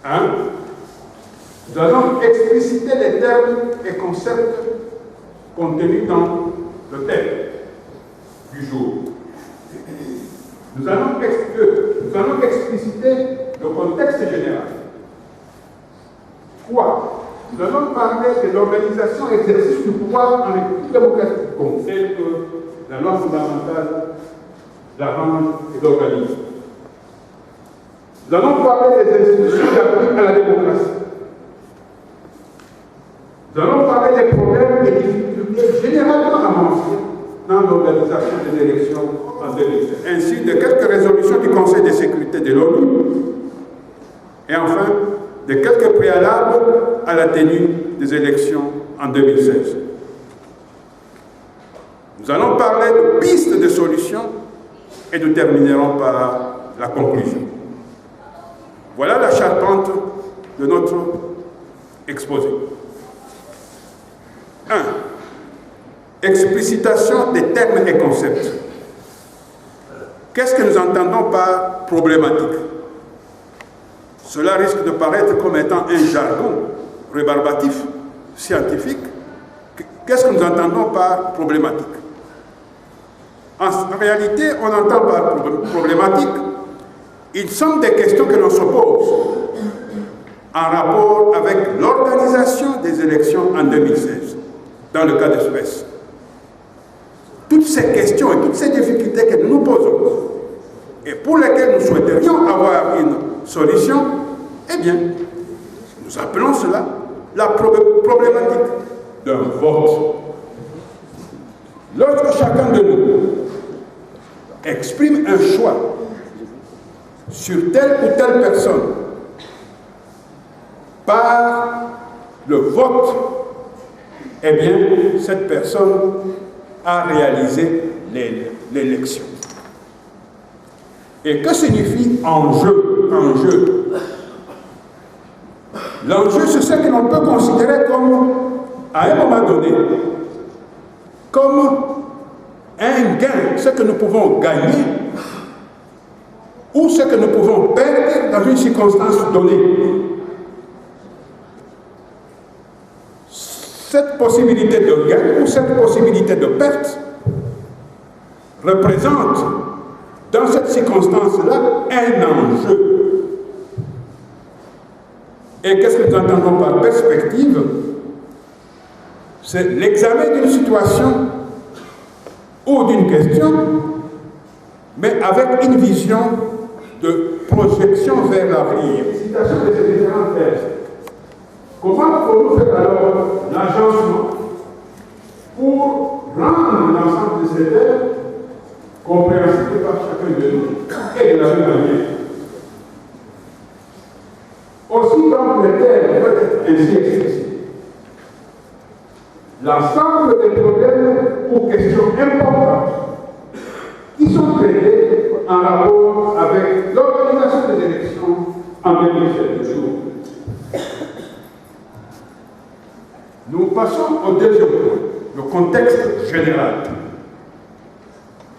1. Nous allons expliciter les termes et concepts contenus dans le thème du jour. Nous allons expliciter le contexte général. Quoi? Nous allons parler de l'organisation et exercice du pouvoir en République démocratique, comme telle que la loi fondamentale l'arrange et l'organise. Nous allons parler des institutions d'appui à la démocratie. Nous allons parler des problèmes et difficultés généralement avancés dans l'organisation des élections en 2016, ainsi de quelques résolutions du Conseil de sécurité de l'ONU, et enfin de quelques préalables à la tenue des élections en 2016. Nous allons parler de pistes de solutions et nous terminerons par la conclusion. Voilà la charpente de notre exposé. 1. Explicitation des termes et concepts. Qu'est-ce que nous entendons par problématique? Cela risque de paraître comme étant un jargon rébarbatif, scientifique. Qu'est-ce que nous entendons par problématique? En réalité, on entend par problématique, il sont des questions que l'on se pose en rapport avec l'organisation des élections en 2016, dans le cas d'espèce. Toutes ces questions et toutes ces difficultés que nous nous posons, et pour lesquelles nous souhaiterions avoir une solution, eh bien, nous appelons cela la problématique d'un vote. Lorsque chacun de nous exprime un choix sur telle ou telle personne par le vote, eh bien, cette personne a réalisé l'élection. Et que signifie enjeu? Enjeu. L'enjeu, c'est ce que l'on peut considérer comme, à un moment donné, comme un gain, ce que nous pouvons gagner ou ce que nous pouvons perdre dans une circonstance donnée. Cette possibilité de gain ou cette possibilité de perte représente dans cette circonstance-là un enjeu. Et qu'est-ce que nous entendons par perspective? C'est l'examen d'une situation ou d'une question, mais avec une vision de projection vers l'avenir. Citation de ces différentes thèses. Comment pouvons-nous faire alors l'agencement pour rendre l'ensemble de ces thèses compréhensibles par chacun de nous et de la même manière? Aussi, donc, les thèmes peuvent être ainsi explicités. L'ensemble des problèmes ou questions importantes qui sont traités en rapport avec l'organisation des élections en 2017. Nous passons au deuxième point, le contexte général.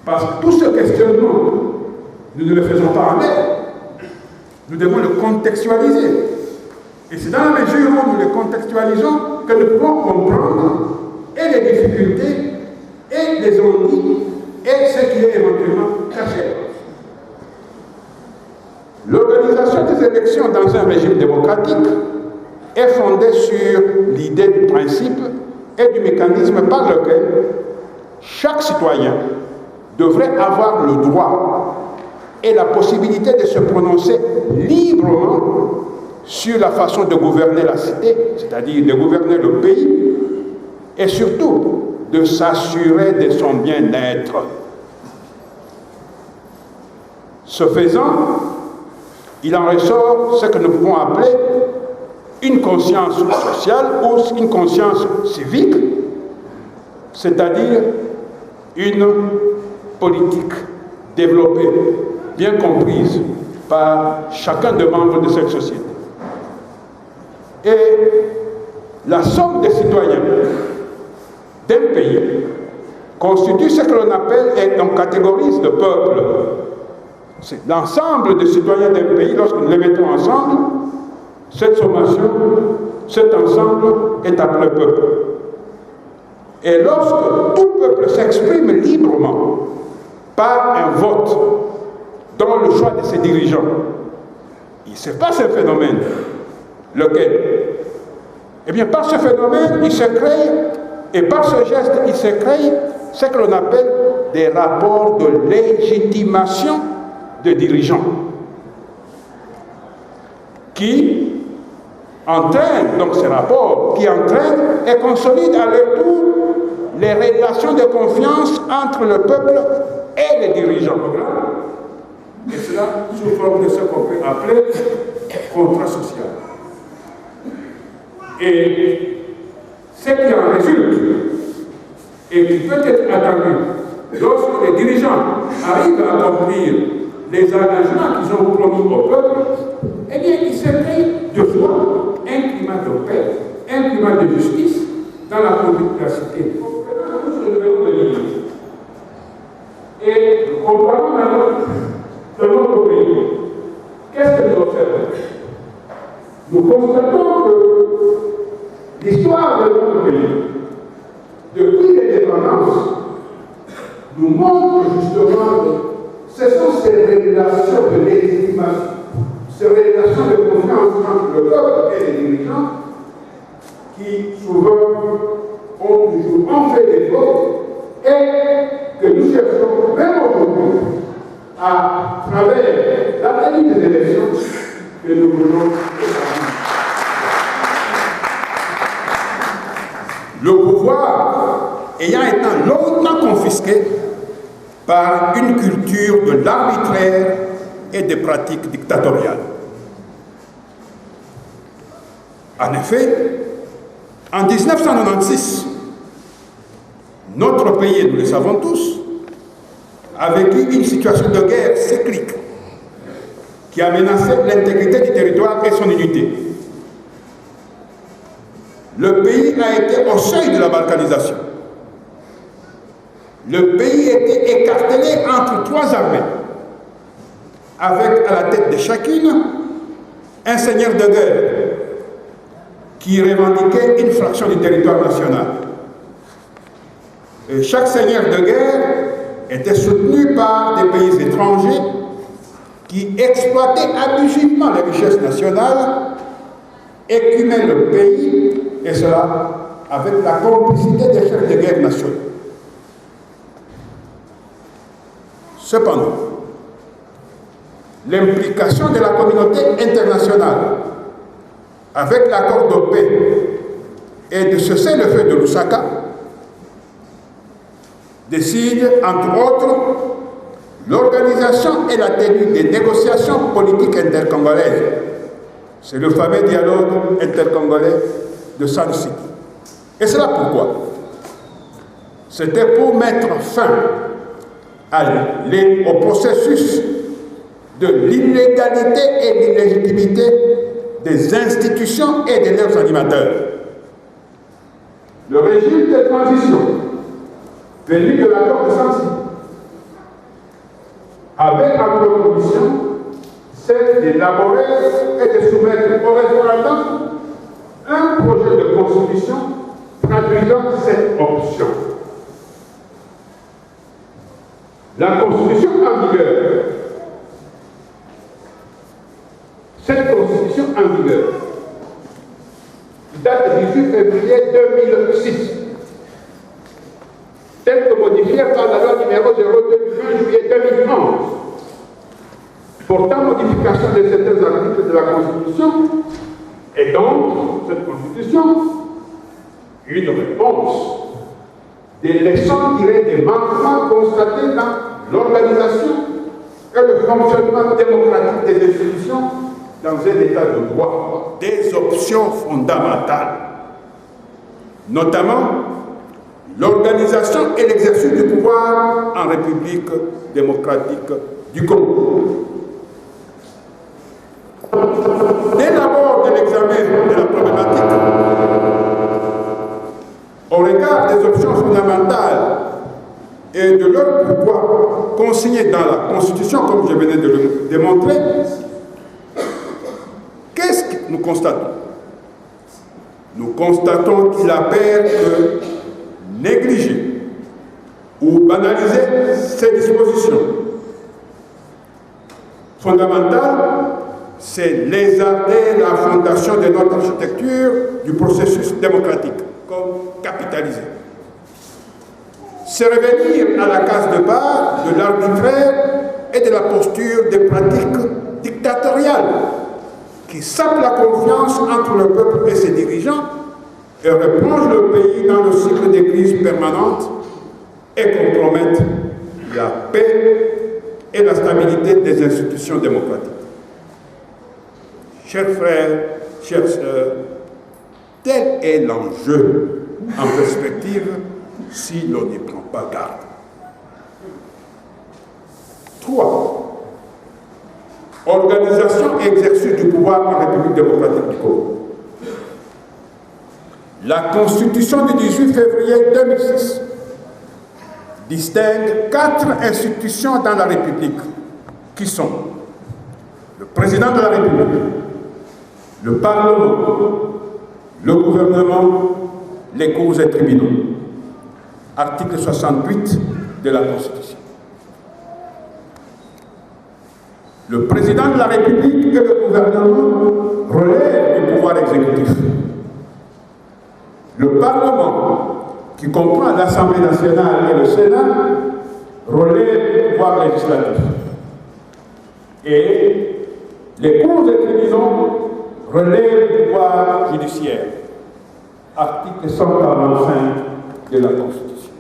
Parce que tout ce questionnement, nous ne le faisons pas en l'air. Nous devons le contextualiser. Et c'est dans la mesure où nous le contextualisons que nous pouvons comprendre et les difficultés, et les ennuis, et ce qui est éventuellement caché. L'organisation des élections dans un régime démocratique est fondée sur l'idée du principe et du mécanisme par lequel chaque citoyen devrait avoir le droit et la possibilité de se prononcer librement sur la façon de gouverner la cité, c'est-à-dire de gouverner le pays, et surtout de s'assurer de son bien-être. Ce faisant, il en ressort ce que nous pouvons appeler une conscience sociale ou une conscience civique, c'est-à-dire une politique développée, bien comprise par chacun des membres de cette société. Et la somme des citoyens d'un pays constitue ce que l'on appelle et on catégorise le peuple. C'est l'ensemble des citoyens d'un pays, lorsque nous les mettons ensemble, cette sommation, cet ensemble est appelé peuple. Et lorsque tout peuple s'exprime librement par un vote dans le choix de ses dirigeants, il se passe un phénomène. Lequel? Eh bien, par ce phénomène, il se crée, et par ce geste, il se crée ce que l'on appelle des rapports de légitimation des dirigeants, qui entraînent, donc ces rapports, qui entraînent et consolident à leur tour les relations de confiance entre le peuple et les dirigeants. Et cela sous forme de ce qu'on peut appeler contrat social. Et ce qui en résulte et qui peut être attendu lorsque les dirigeants arrivent à accomplir les engagements qu'ils ont promis au peuple, eh bien, il se crée de soi un climat de paix, un climat de justice dans la cité. Et comparons maintenant de notre pays. Qu'est-ce que nous observons? Nous constatons que l'histoire de notre pays, depuis l'indépendance, nous montre justement que ce sont ces relations de légitimation, ces relations de confiance entre le peuple et les dirigeants qui souvent ont fait des fautes et que nous cherchons même aujourd'hui à travers la tenue des élections que nous voulons établir. Le pouvoir ayant été longtemps confisqué par une culture de l'arbitraire et des pratiques dictatoriales. En effet, en 1996, notre pays, nous le savons tous, a vécu une situation de guerre cyclique qui a menacé l'intégrité du territoire et son unité. Le pays a été au seuil de la balkanisation. Le pays était écartelé entre trois armées, avec à la tête de chacune un seigneur de guerre qui revendiquait une fraction du territoire national. Et chaque seigneur de guerre était soutenu par des pays étrangers qui exploitaient abusivement les richesses nationales, écumaient le pays, et cela avec la complicité des chefs de guerre nationaux. Cependant, l'implication de la communauté internationale avec l'accord de paix et de cessez-le-feu de Lusaka décide, entre autres, l'organisation et la tenue des négociations politiques intercongolaises. C'est le fameux dialogue intercongolais de Sun City. Et c'est là pourquoi. C'était pour mettre fin au processus de l'illégalité et de l'illégitimité des institutions et de leurs animateurs. Le régime de transition venu de l'accord de Sun City avait en condition celle d'élaborer et de soumettre au référendum un projet de constitution traduisant cette option. La constitution en vigueur, cette constitution en vigueur, date du 18 février 2006, telle que modifiée par la loi numéro 02 du 20 juillet 2011, portant modification de certains articles de la Constitution, et donc, cette Constitution, une réponse des leçons tirées des manquements constatés dans l'organisation et le fonctionnement démocratique des institutions dans un état de droit. Des options fondamentales, notamment l'organisation et l'exercice du pouvoir en République démocratique du Congo. Dès l'abord de l'examen de la problématique, au regard des options fondamentales et de leur pouvoir consigné dans la Constitution, comme je venais de le démontrer, qu'est-ce que nous constatons? Nous constatons qu'il apparaît que négliger ou banaliser ces dispositions fondamentales, c'est lézarder la fondation de notre architecture du processus démocratique, comme capitaliser. C'est revenir à la case de part de l'arbitraire et de la posture des pratiques dictatoriales qui sapent la confiance entre le peuple et ses dirigeants et replongent le pays dans le cycle des crises permanentes et compromettent la paix et la stabilité des institutions démocratiques. Chers frères, chères sœurs, tel est l'enjeu en perspective si l'on n'y prend pas garde. 3. Organisation et exercice du pouvoir en République démocratique du Congo. La Constitution du 18 février 2006 distingue 4 institutions dans la République, qui sont le président de la République, le Parlement, le gouvernement, les cours et tribunaux. Article 68 de la Constitution. Le président de la République et le gouvernement relèvent du pouvoir exécutif. Le Parlement, qui comprend l'Assemblée nationale et le Sénat, relève du pouvoir législatif. Et les cours et tribunaux relèvent du pouvoir judiciaire. Article 145 de la Constitution.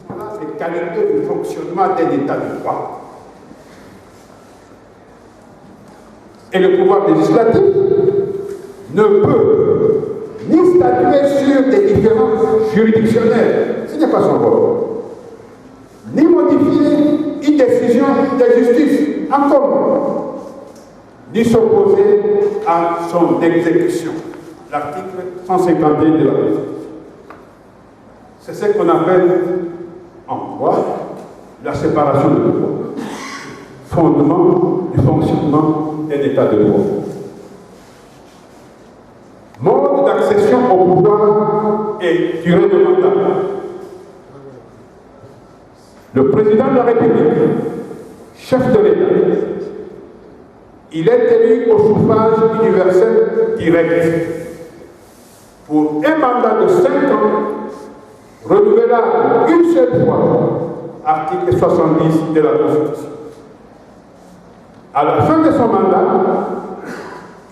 Voilà les qualités de fonctionnement d'un État de droit. Et le pouvoir législatif ne peut ni statuer sur des différences juridictionnelles, ce n'est pas son rôle, ni modifier une décision de justice en commun, ni s'opposer à son exécution. L'article 151 de la Constitution. C'est ce qu'on appelle en droit la séparation de pouvoir, fondement du fonctionnement d'un État de droit. Mode d'accession au pouvoir et durée de mandat. Le président de la République, chef de l'État, il est élu au suffrage universel direct pour un mandat de 5 ans, renouvelable une seule fois, article 70 de la Constitution. À la fin de son mandat,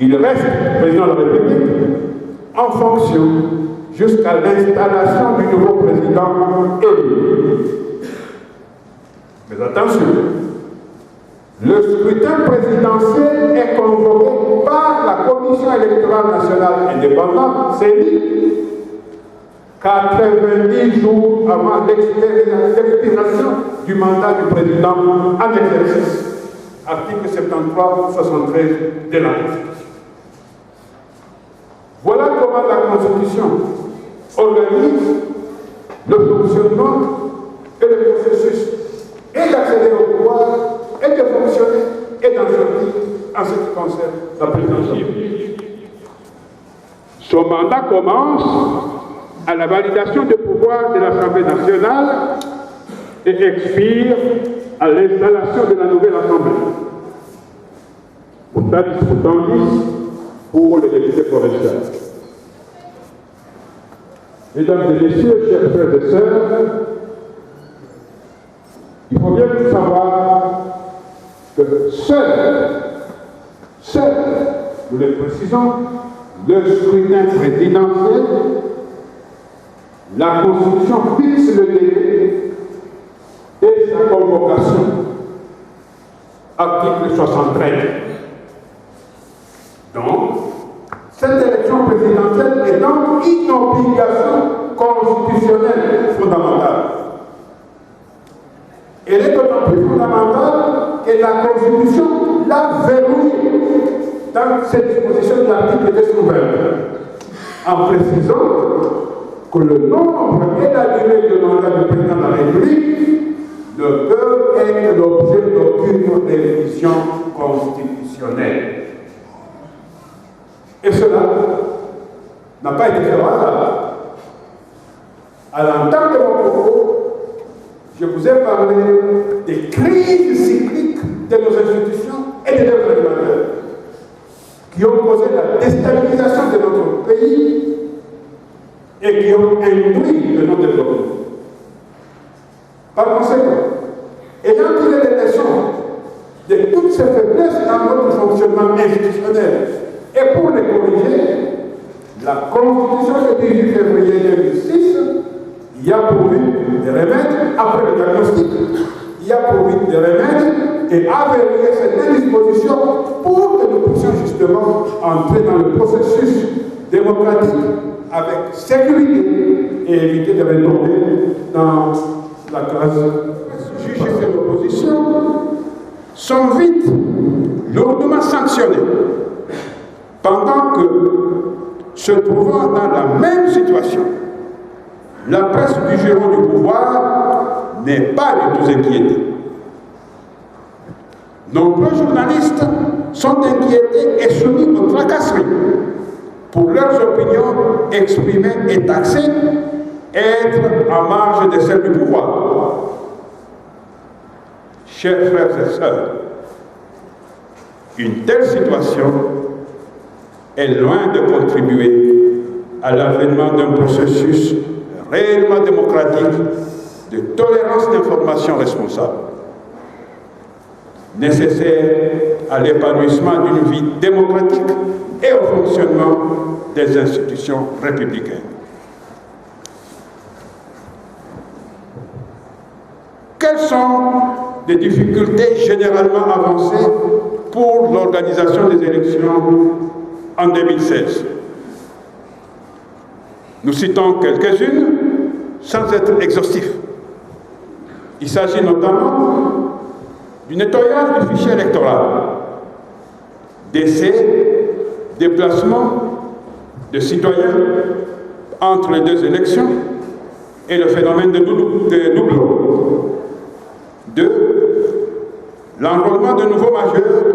il reste président de la République en fonction jusqu'à l'installation du nouveau président élu. Mais attention, le scrutin présidentiel est convoqué par la Commission électorale nationale indépendante, CENI, 90 jours avant l'expiration du mandat du président en exercice. Article 73 de la Constitution. Voilà comment la Constitution organise le fonctionnement et le processus et d'accéder au pouvoir, et de fonctionner, et d'en sortir en ce qui concerne la présidence. Son mandat commence à la validation des pouvoirs de l'Assemblée nationale et expire à l'installation de la nouvelle Assemblée. Pourtant, pour les députés provinciaux. Mesdames et messieurs, chers frères et sœurs, il faut bien savoir que seul, nous le précisons, le scrutin présidentiel, la Constitution fixe le délai et sa convocation. Article 73. Donc, cette élection présidentielle est donc une obligation constitutionnelle fondamentale. Elle est d'autant plus fondamentale que la Constitution l'a verrouillée dans cette disposition de l'article 220, en précisant que le nombre et la durée de mandat du président de la République ne peuvent être l'objet d'aucune révision constitutionnelle. Et cela n'a pas été fait au hasard. À l'entente de mon propos, je vous ai parlé des crises cycliques de nos institutions et de leurs régulateurs qui ont causé la déstabilisation de notre pays et qui ont induit le non-développement. Par conséquent, ayant tiré les leçons de toutes ces faiblesses dans notre fonctionnement institutionnel et pour les corriger, La Constitution du 18 février 2006 y a pourvu des remèdes après le diagnostic, y a pourvu des remèdes et a verrouillé certaines dispositions pour que nous puissions justement entrer dans le processus démocratique avec sécurité et éviter de retomber dans la classe. Juger ces oppositions sont vite lourdement sanctionnées, pendant que, se trouvant dans la même situation, la presse du giron du pouvoir n'est pas du tout inquiétée. Nombreux journalistes sont inquiétés et soumis aux tracasseries pour leurs opinions exprimées et taxées être en marge de celles du pouvoir. Chers frères et sœurs, une telle situation est loin de contribuer à l'avènement d'un processus réellement démocratique de tolérance d'information responsable, nécessaire à l'épanouissement d'une vie démocratique et au fonctionnement des institutions républicaines. Quelles sont les difficultés généralement avancées pour l'organisation des élections en 2016? Nous citons quelques-unes sans être exhaustifs. Il s'agit notamment du nettoyage du fichier électoral, décès, déplacement de citoyens entre les deux élections et le phénomène de doublons. 2. L'enrôlement de nouveaux majeurs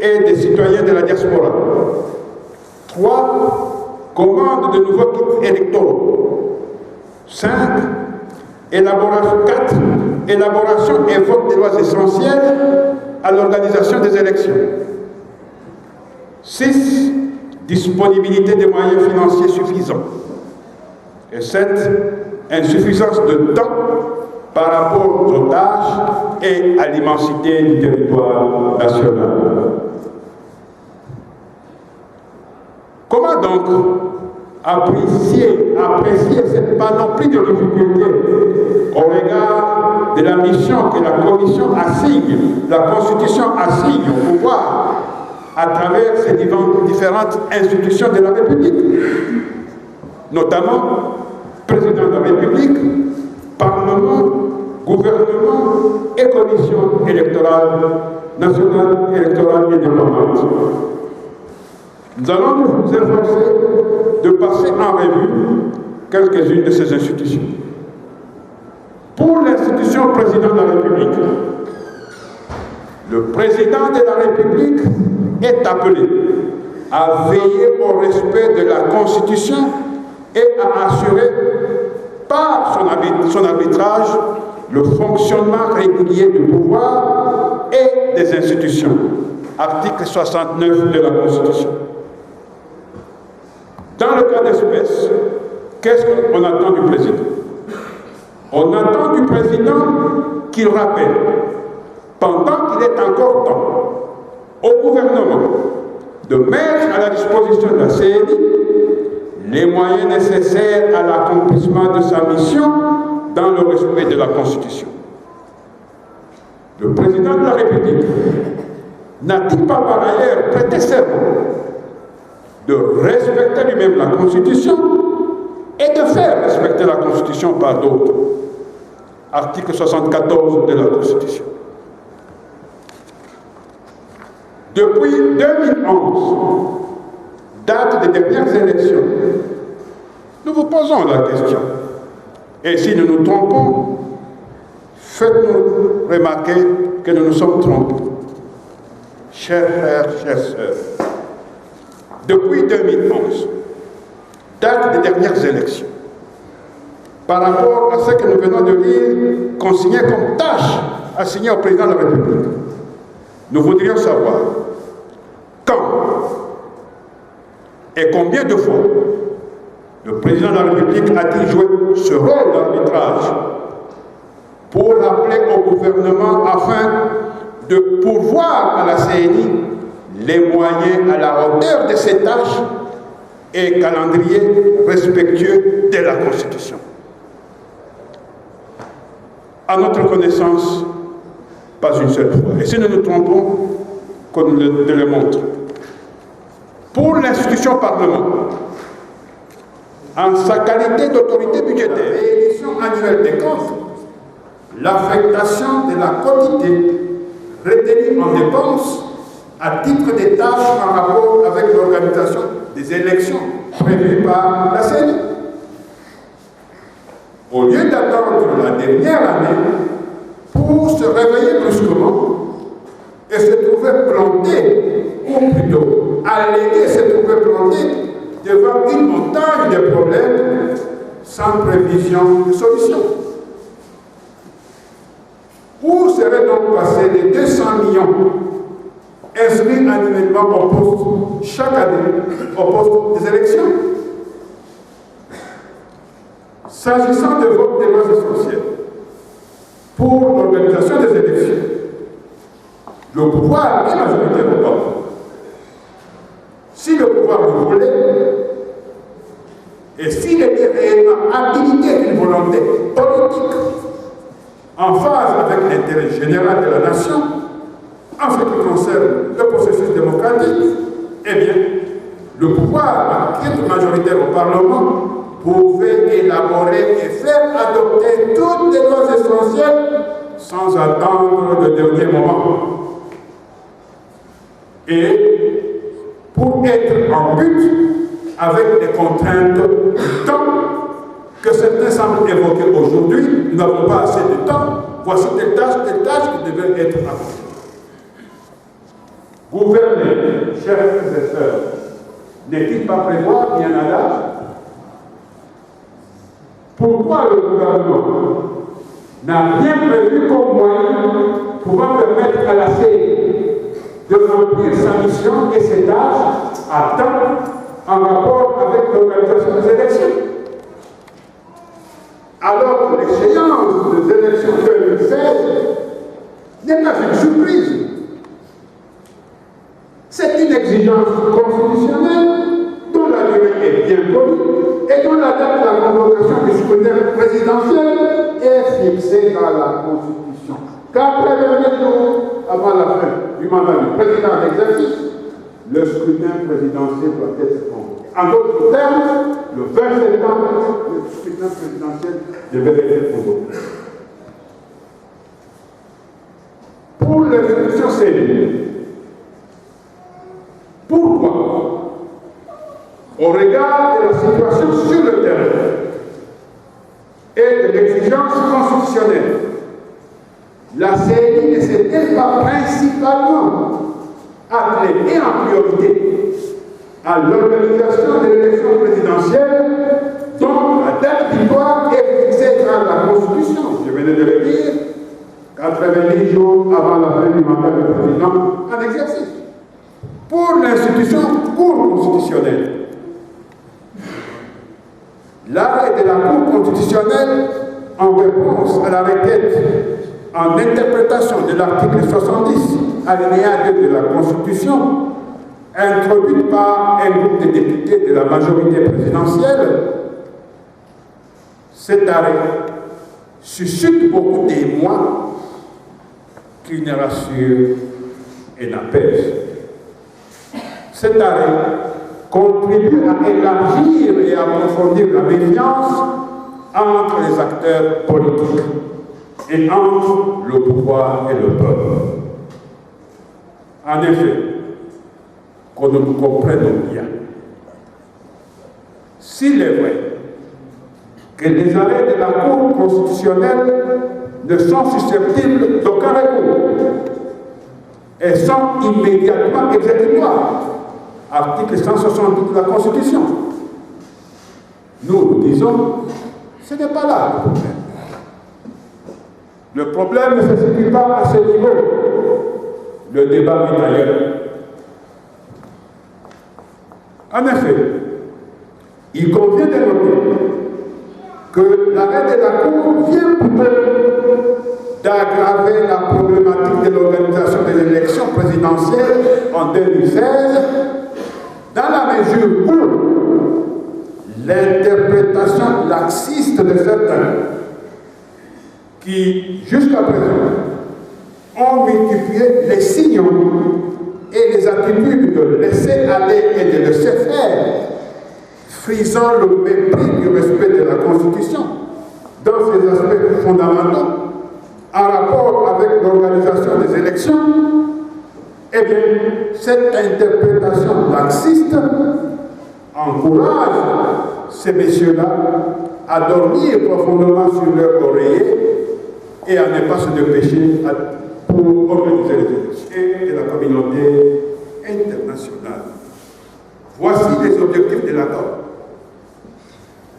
et des citoyens de la diaspora. 3. Commande de nouveaux kits électoraux. 5. Élaboration et vote des lois essentielles à l'organisation des élections. 6. Disponibilité des moyens financiers suffisants. Et 7. Insuffisance de temps par rapport aux tâches et à l'immensité du territoire national. Comment donc apprécier cette panoplie de difficultés au regard de la mission que la Commission assigne, la Constitution assigne au pouvoir à travers ces différentes institutions de la République, notamment Président de la République, Parlement, gouvernement et commission électorale nationale électorale indépendante. Nous allons nous efforcer de passer en revue quelques-unes de ces institutions. Pour l'institution président de la République, le président de la République est appelé à veiller au respect de la Constitution et à assurer par son arbitrage le fonctionnement régulier du pouvoir et des institutions. Article 69 de la Constitution. Dans le cas d'espèce, qu'est-ce qu'on attend du président? On attend du président qu'il rappelle, pendant qu'il est encore temps, au gouvernement de mettre à la disposition de la CNI les moyens nécessaires à l'accomplissement de sa mission dans le respect de la Constitution. Le président de la République n'a-t-il pas par ailleurs prêté serment de respecter lui-même la Constitution et de faire respecter la Constitution par d'autres? Article 74 de la Constitution. Depuis 2011, date des dernières élections, nous vous posons la question. Et si nous nous trompons, faites-nous remarquer que nous nous sommes trompés. Chers frères, chères sœurs, depuis 2011, date des dernières élections, par rapport à ce que nous venons de lire, consigné comme tâche assignée au président de la République, nous voudrions savoir quand et combien de fois le président de la République a-t-il joué ce rôle d'arbitrage pour rappeler au gouvernement afin de pourvoir à la CNI les moyens à la hauteur de ses tâches et calendrier respectueux de la Constitution. À notre connaissance, pas une seule fois. Et si nous nous trompons, qu'on nous le montre. Pour l'institution Parlement, en sa qualité d'autorité budgétaire, l'édition annuelle des comptes, l'affectation de la quotité retenue en dépenses à titre des tâches en rapport avec l'organisation des élections prévues par la CENI. Au lieu d'attendre la dernière année pour se réveiller brusquement et se trouver planté, ou plutôt alléguer se trouver planté devant une montagne de problèmes sans prévision de solution. Où seraient donc passés les 200 millions inscrits annuellement au poste, chaque année, au poste des élections? S'agissant de vote des lois essentielles pour l'organisation des élections, le pouvoir est majoritaire au Parlement. Si le pouvoir le voulait, et s'il était réellement habilité d'une volonté politique en phase avec l'intérêt général de la nation, en ce qui concerne le processus démocratique, eh bien, le pouvoir, qui est majoritaire au Parlement, pouvait élaborer et faire adopter toutes les lois essentielles sans attendre le dernier moment. Et pour être en but avec les contraintes du temps que certains semblent évoquer aujourd'hui, nous n'avons pas assez de temps, voici des tâches qui devaient être accomplies. Gouverner, chers frères et sœurs, n'est-il pas prévoir bien un adage? Pourquoi le gouvernement n'a rien prévu comme moyen pouvant permettre à la CENI de remplir sa mission et ses tâches à temps en rapport avec l'organisation des élections? Alors que l'échéance des élections 2016 n'est pas une surprise. C'est une exigence constitutionnelle dont la durée est bien connue et dont la date de la convocation du scrutin présidentiel est fixée dans la Constitution. Qu'après le dernier jour, avant la fin du mandat du président en exercice, le scrutin présidentiel doit être convoqué. En d'autres termes, le 20 septembre, le scrutin présidentiel devait être convoqué. Pour l'institution CENI, pourquoi, au regard de la situation sur le terrain et de l'exigence constitutionnelle, la CENI ne s'est-elle pas principalement attelée et en priorité à l'organisation de l'élection présidentielle dont la date butoir est fixée dans la Constitution, je venais de le dire, 90 jours avant la fin du mandat du président en exercice? Pour l'institution Cour constitutionnelle, l'arrêt de la Cour constitutionnelle en réponse à la requête en interprétation de l'article 70, alinéa 2 de la Constitution, introduite par un groupe de députés de la majorité présidentielle, cet arrêt suscite beaucoup d'émoi qui ne rassure et n'apaise. Cet arrêt contribue à élargir et à approfondir la méfiance entre les acteurs politiques et entre le pouvoir et le peuple. En effet, que nous nous comprenions bien, s'il est vrai que les arrêts de la Cour constitutionnelle ne sont susceptibles d'aucun recours et sont immédiatement exécutoires, article 170 de la Constitution, nous disons, ce n'est pas là le problème. Le problème ne se situe pas à ce niveau. Le débat est ailleurs. En effet, il convient de noter que l'arrêt de la Cour vient plutôt d'aggraver la problématique de l'organisation des élections présidentielles en 2016, dans la mesure où l'interprétation laxiste de certains qui, jusqu'à présent, ont multiplié les signaux et les attitudes de laisser aller et de laisser faire, frisant le mépris du respect de la Constitution dans ses aspects fondamentaux en rapport avec l'organisation des élections. Eh bien, cette interprétation laxiste encourage ces messieurs-là à dormir profondément sur leur oreiller et à ne pas se dépêcher pour organiser les élections de la communauté internationale. Voici les objectifs de l'accord.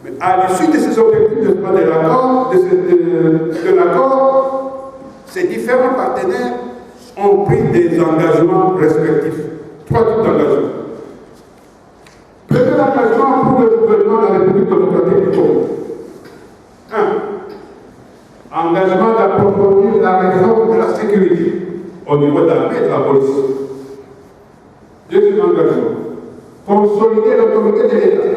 Mais à l'issue de ces objectifs de l'accord, ces différents partenaires ont pris des engagements respectifs. 3 types d'engagements. Premier engagement pour le gouvernement de la République démocratique du Congo. 1. Engagement d'approfondir la réforme de la sécurité au niveau de l'armée et de la police. Deuxième engagement. Consolider l'autorité de l'État,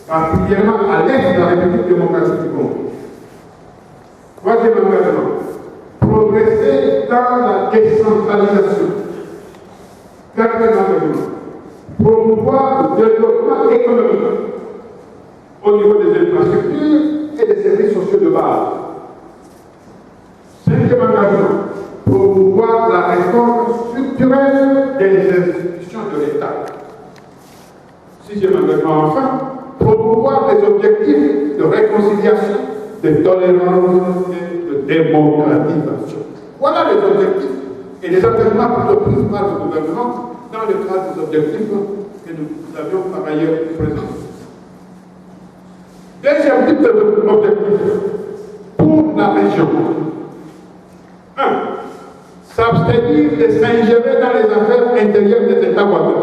particulièrement à l'est de la République démocratique du Congo. Troisième engagement. Progresser dans la décentralisation. Quatrième engagement. Promouvoir le développement économique au niveau des infrastructures et des services sociaux de base. Cinquième engagement. Promouvoir la réforme structurelle des institutions de l'État. Sixième engagement, enfin, promouvoir les objectifs de réconciliation, de tolérance et de démocratisation. Voilà les objectifs et les engagements plutôt pris par le gouvernement dans le cadre des objectifs que nous avions par ailleurs présentés. Deuxième type d'objectif pour la région. 1. S'abstenir de s'ingérer dans les affaires intérieures des États voisins.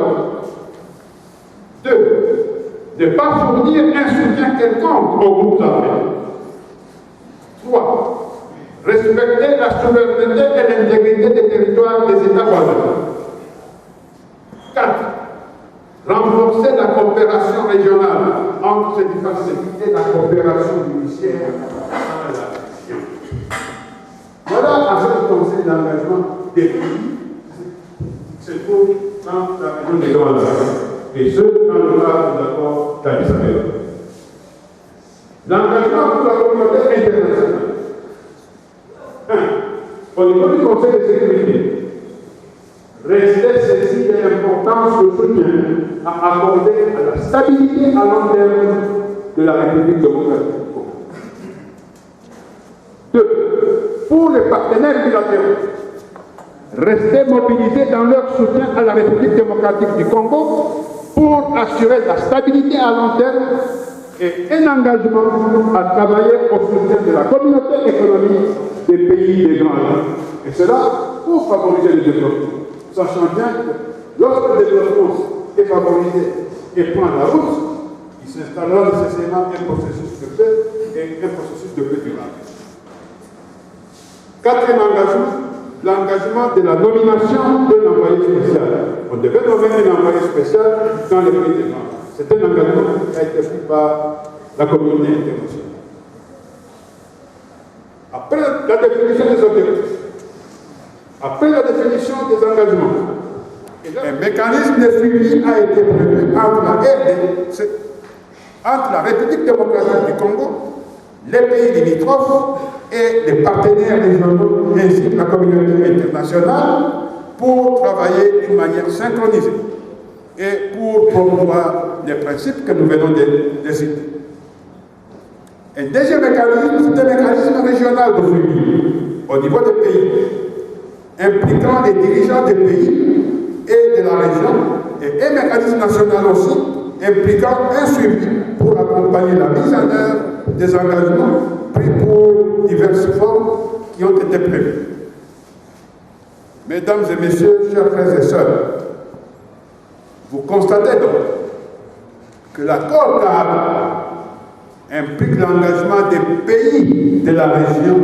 2. De ne pas fournir un soutien quelconque aux groupes armés. 3. Respecter la souveraineté et l'intégrité des territoires des États voisins. 4. Renforcer la coopération régionale entre ces différentes entités et la coopération judiciaire dans la région. Voilà en ce qui concerne l'engagement des pays qui se trouvent dans la région des Grands Lacs et ceux dans le cadre de l'accord d'Addis Abeba. L'engagement pour la communauté internationale. 1. Au niveau du Conseil de sécurité, rester saisi de l'importance du soutien à accorder à la stabilité à long terme de la République démocratique du Congo. 2. Pour les partenaires bilatéraux, rester mobilisés dans leur soutien à la République démocratique du Congo pour assurer la stabilité à long terme et un engagement à travailler au soutien de la communauté économique des pays des Grands Lacs. Et cela pour favoriser le développement. Sachant bien que lorsque le développement est favorisé et prend la route, il s'installera nécessairement un processus de paix et un processus de paix durable. Quatrième engagement, l'engagement de la nomination d'un envoyé spécial. On devait nommer un envoyé spécial dans les pays des Grands Lacs. C'est un engagement qui a été pris par la communauté internationale. Après la définition des objectifs, après la définition des engagements, un mécanisme de suivi a été prévu entre la République démocratique du Congo, les pays limitrophes et les partenaires régionaux ainsi que la communauté internationale pour travailler d'une manière synchronisée et pour promouvoir les principes que nous venons de citer. Un deuxième mécanisme, c'est un mécanisme régional de suivi au niveau des pays, impliquant les dirigeants des pays et de la région, et un mécanisme national aussi, impliquant un suivi pour accompagner la mise en œuvre des engagements pris pour diverses formes qui ont été prévues. Mesdames et messieurs, chers frères et sœurs, vous constatez donc que l'accord cadre implique l'engagement des pays de la région,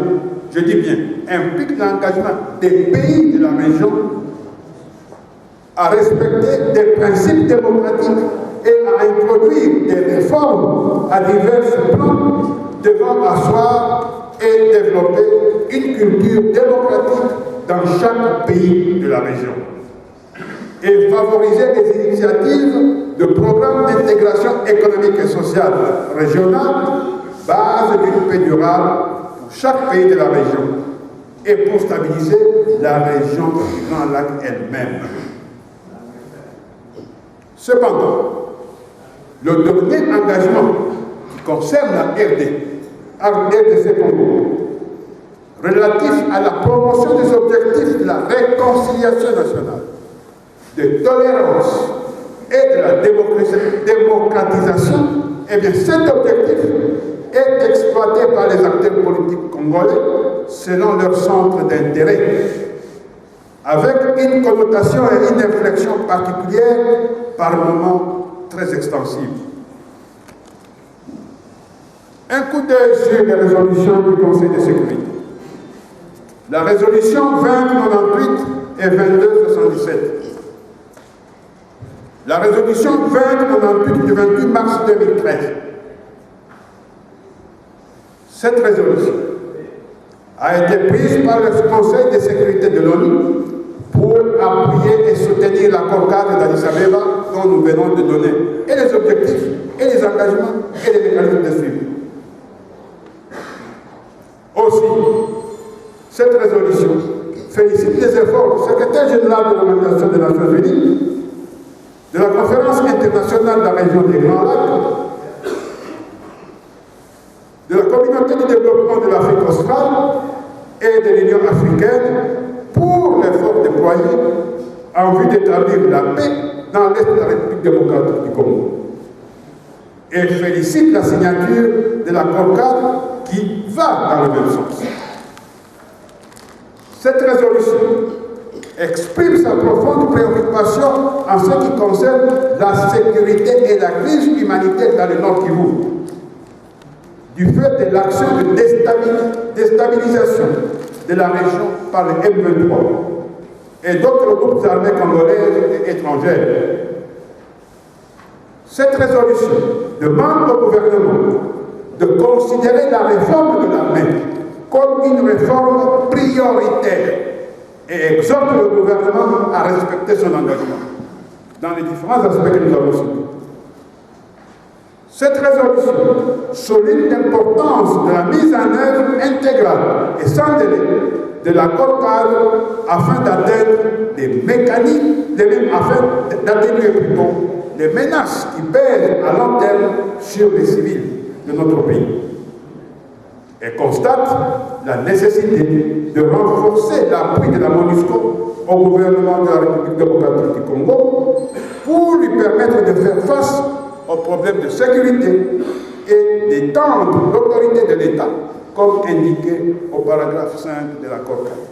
je dis bien, implique l'engagement des pays de la région à respecter des principes démocratiques et à introduire des réformes à divers plans devant asseoir et développer une culture démocratique dans chaque pays de la région et favoriser les initiatives de programmes d'intégration économique et sociale régionale, base d'une paix durable pour chaque pays de la région et pour stabiliser la région du Grand Lac elle-même. Cependant, le dernier engagement qui concerne la RDC Congo, relatif à la promotion des objectifs de la réconciliation nationale, de tolérance et de la démocratisation, eh bien cet objectif est exploité par les acteurs politiques congolais selon leur centre d'intérêt, avec une connotation et une inflexion particulière, par moments très extensive. Un coup d'œil sur les résolutions du Conseil de sécurité. La résolution 2098 et 2277. La résolution 2098 du 28 mars 2013. Cette résolution a été prise par le Conseil de sécurité de l'ONU pour appuyer et soutenir l'accord cadre d'Addis Abeba dont nous venons de donner, et les objectifs, et les engagements, et les mécanismes de suivi. Aussi, cette résolution félicite les efforts du secrétaire général de l'Organisation des Nations Unies, de la Conférence internationale de la région des Grands Lacs, de la Communauté de développement de l'Afrique australe et de l'Union africaine pour l'effort déployé en vue d'établir la paix dans l'Est de la République démocratique du Congo. Et félicite la signature de l'accord cadre qui va dans le même sens. Cette résolution exprime sa profonde préoccupation en ce qui concerne la sécurité et la crise humanitaire dans le Nord Kivu, du fait de l'action de déstabilisation de la région par le M23 et d'autres groupes armés congolaises et étrangères. Cette résolution demande au gouvernement de considérer la réforme de l'armée comme une réforme prioritaire et exhorte le gouvernement à respecter son engagement dans les différents aspects que nous avons cités. Cette résolution souligne l'importance de la mise en œuvre intégrale et sans délai de l'accord cadre afin d'atteindre les mécanismes, afin d'atténuer plutôt les menaces qui pèsent à long terme sur les civils de notre pays. Et constate la nécessité de renforcer l'appui de la MONUSCO au gouvernement de la République démocratique du Congo pour lui permettre de faire face aux problèmes de sécurité et d'étendre l'autorité de l'État, comme indiqué au paragraphe 5 de l'accord cadre.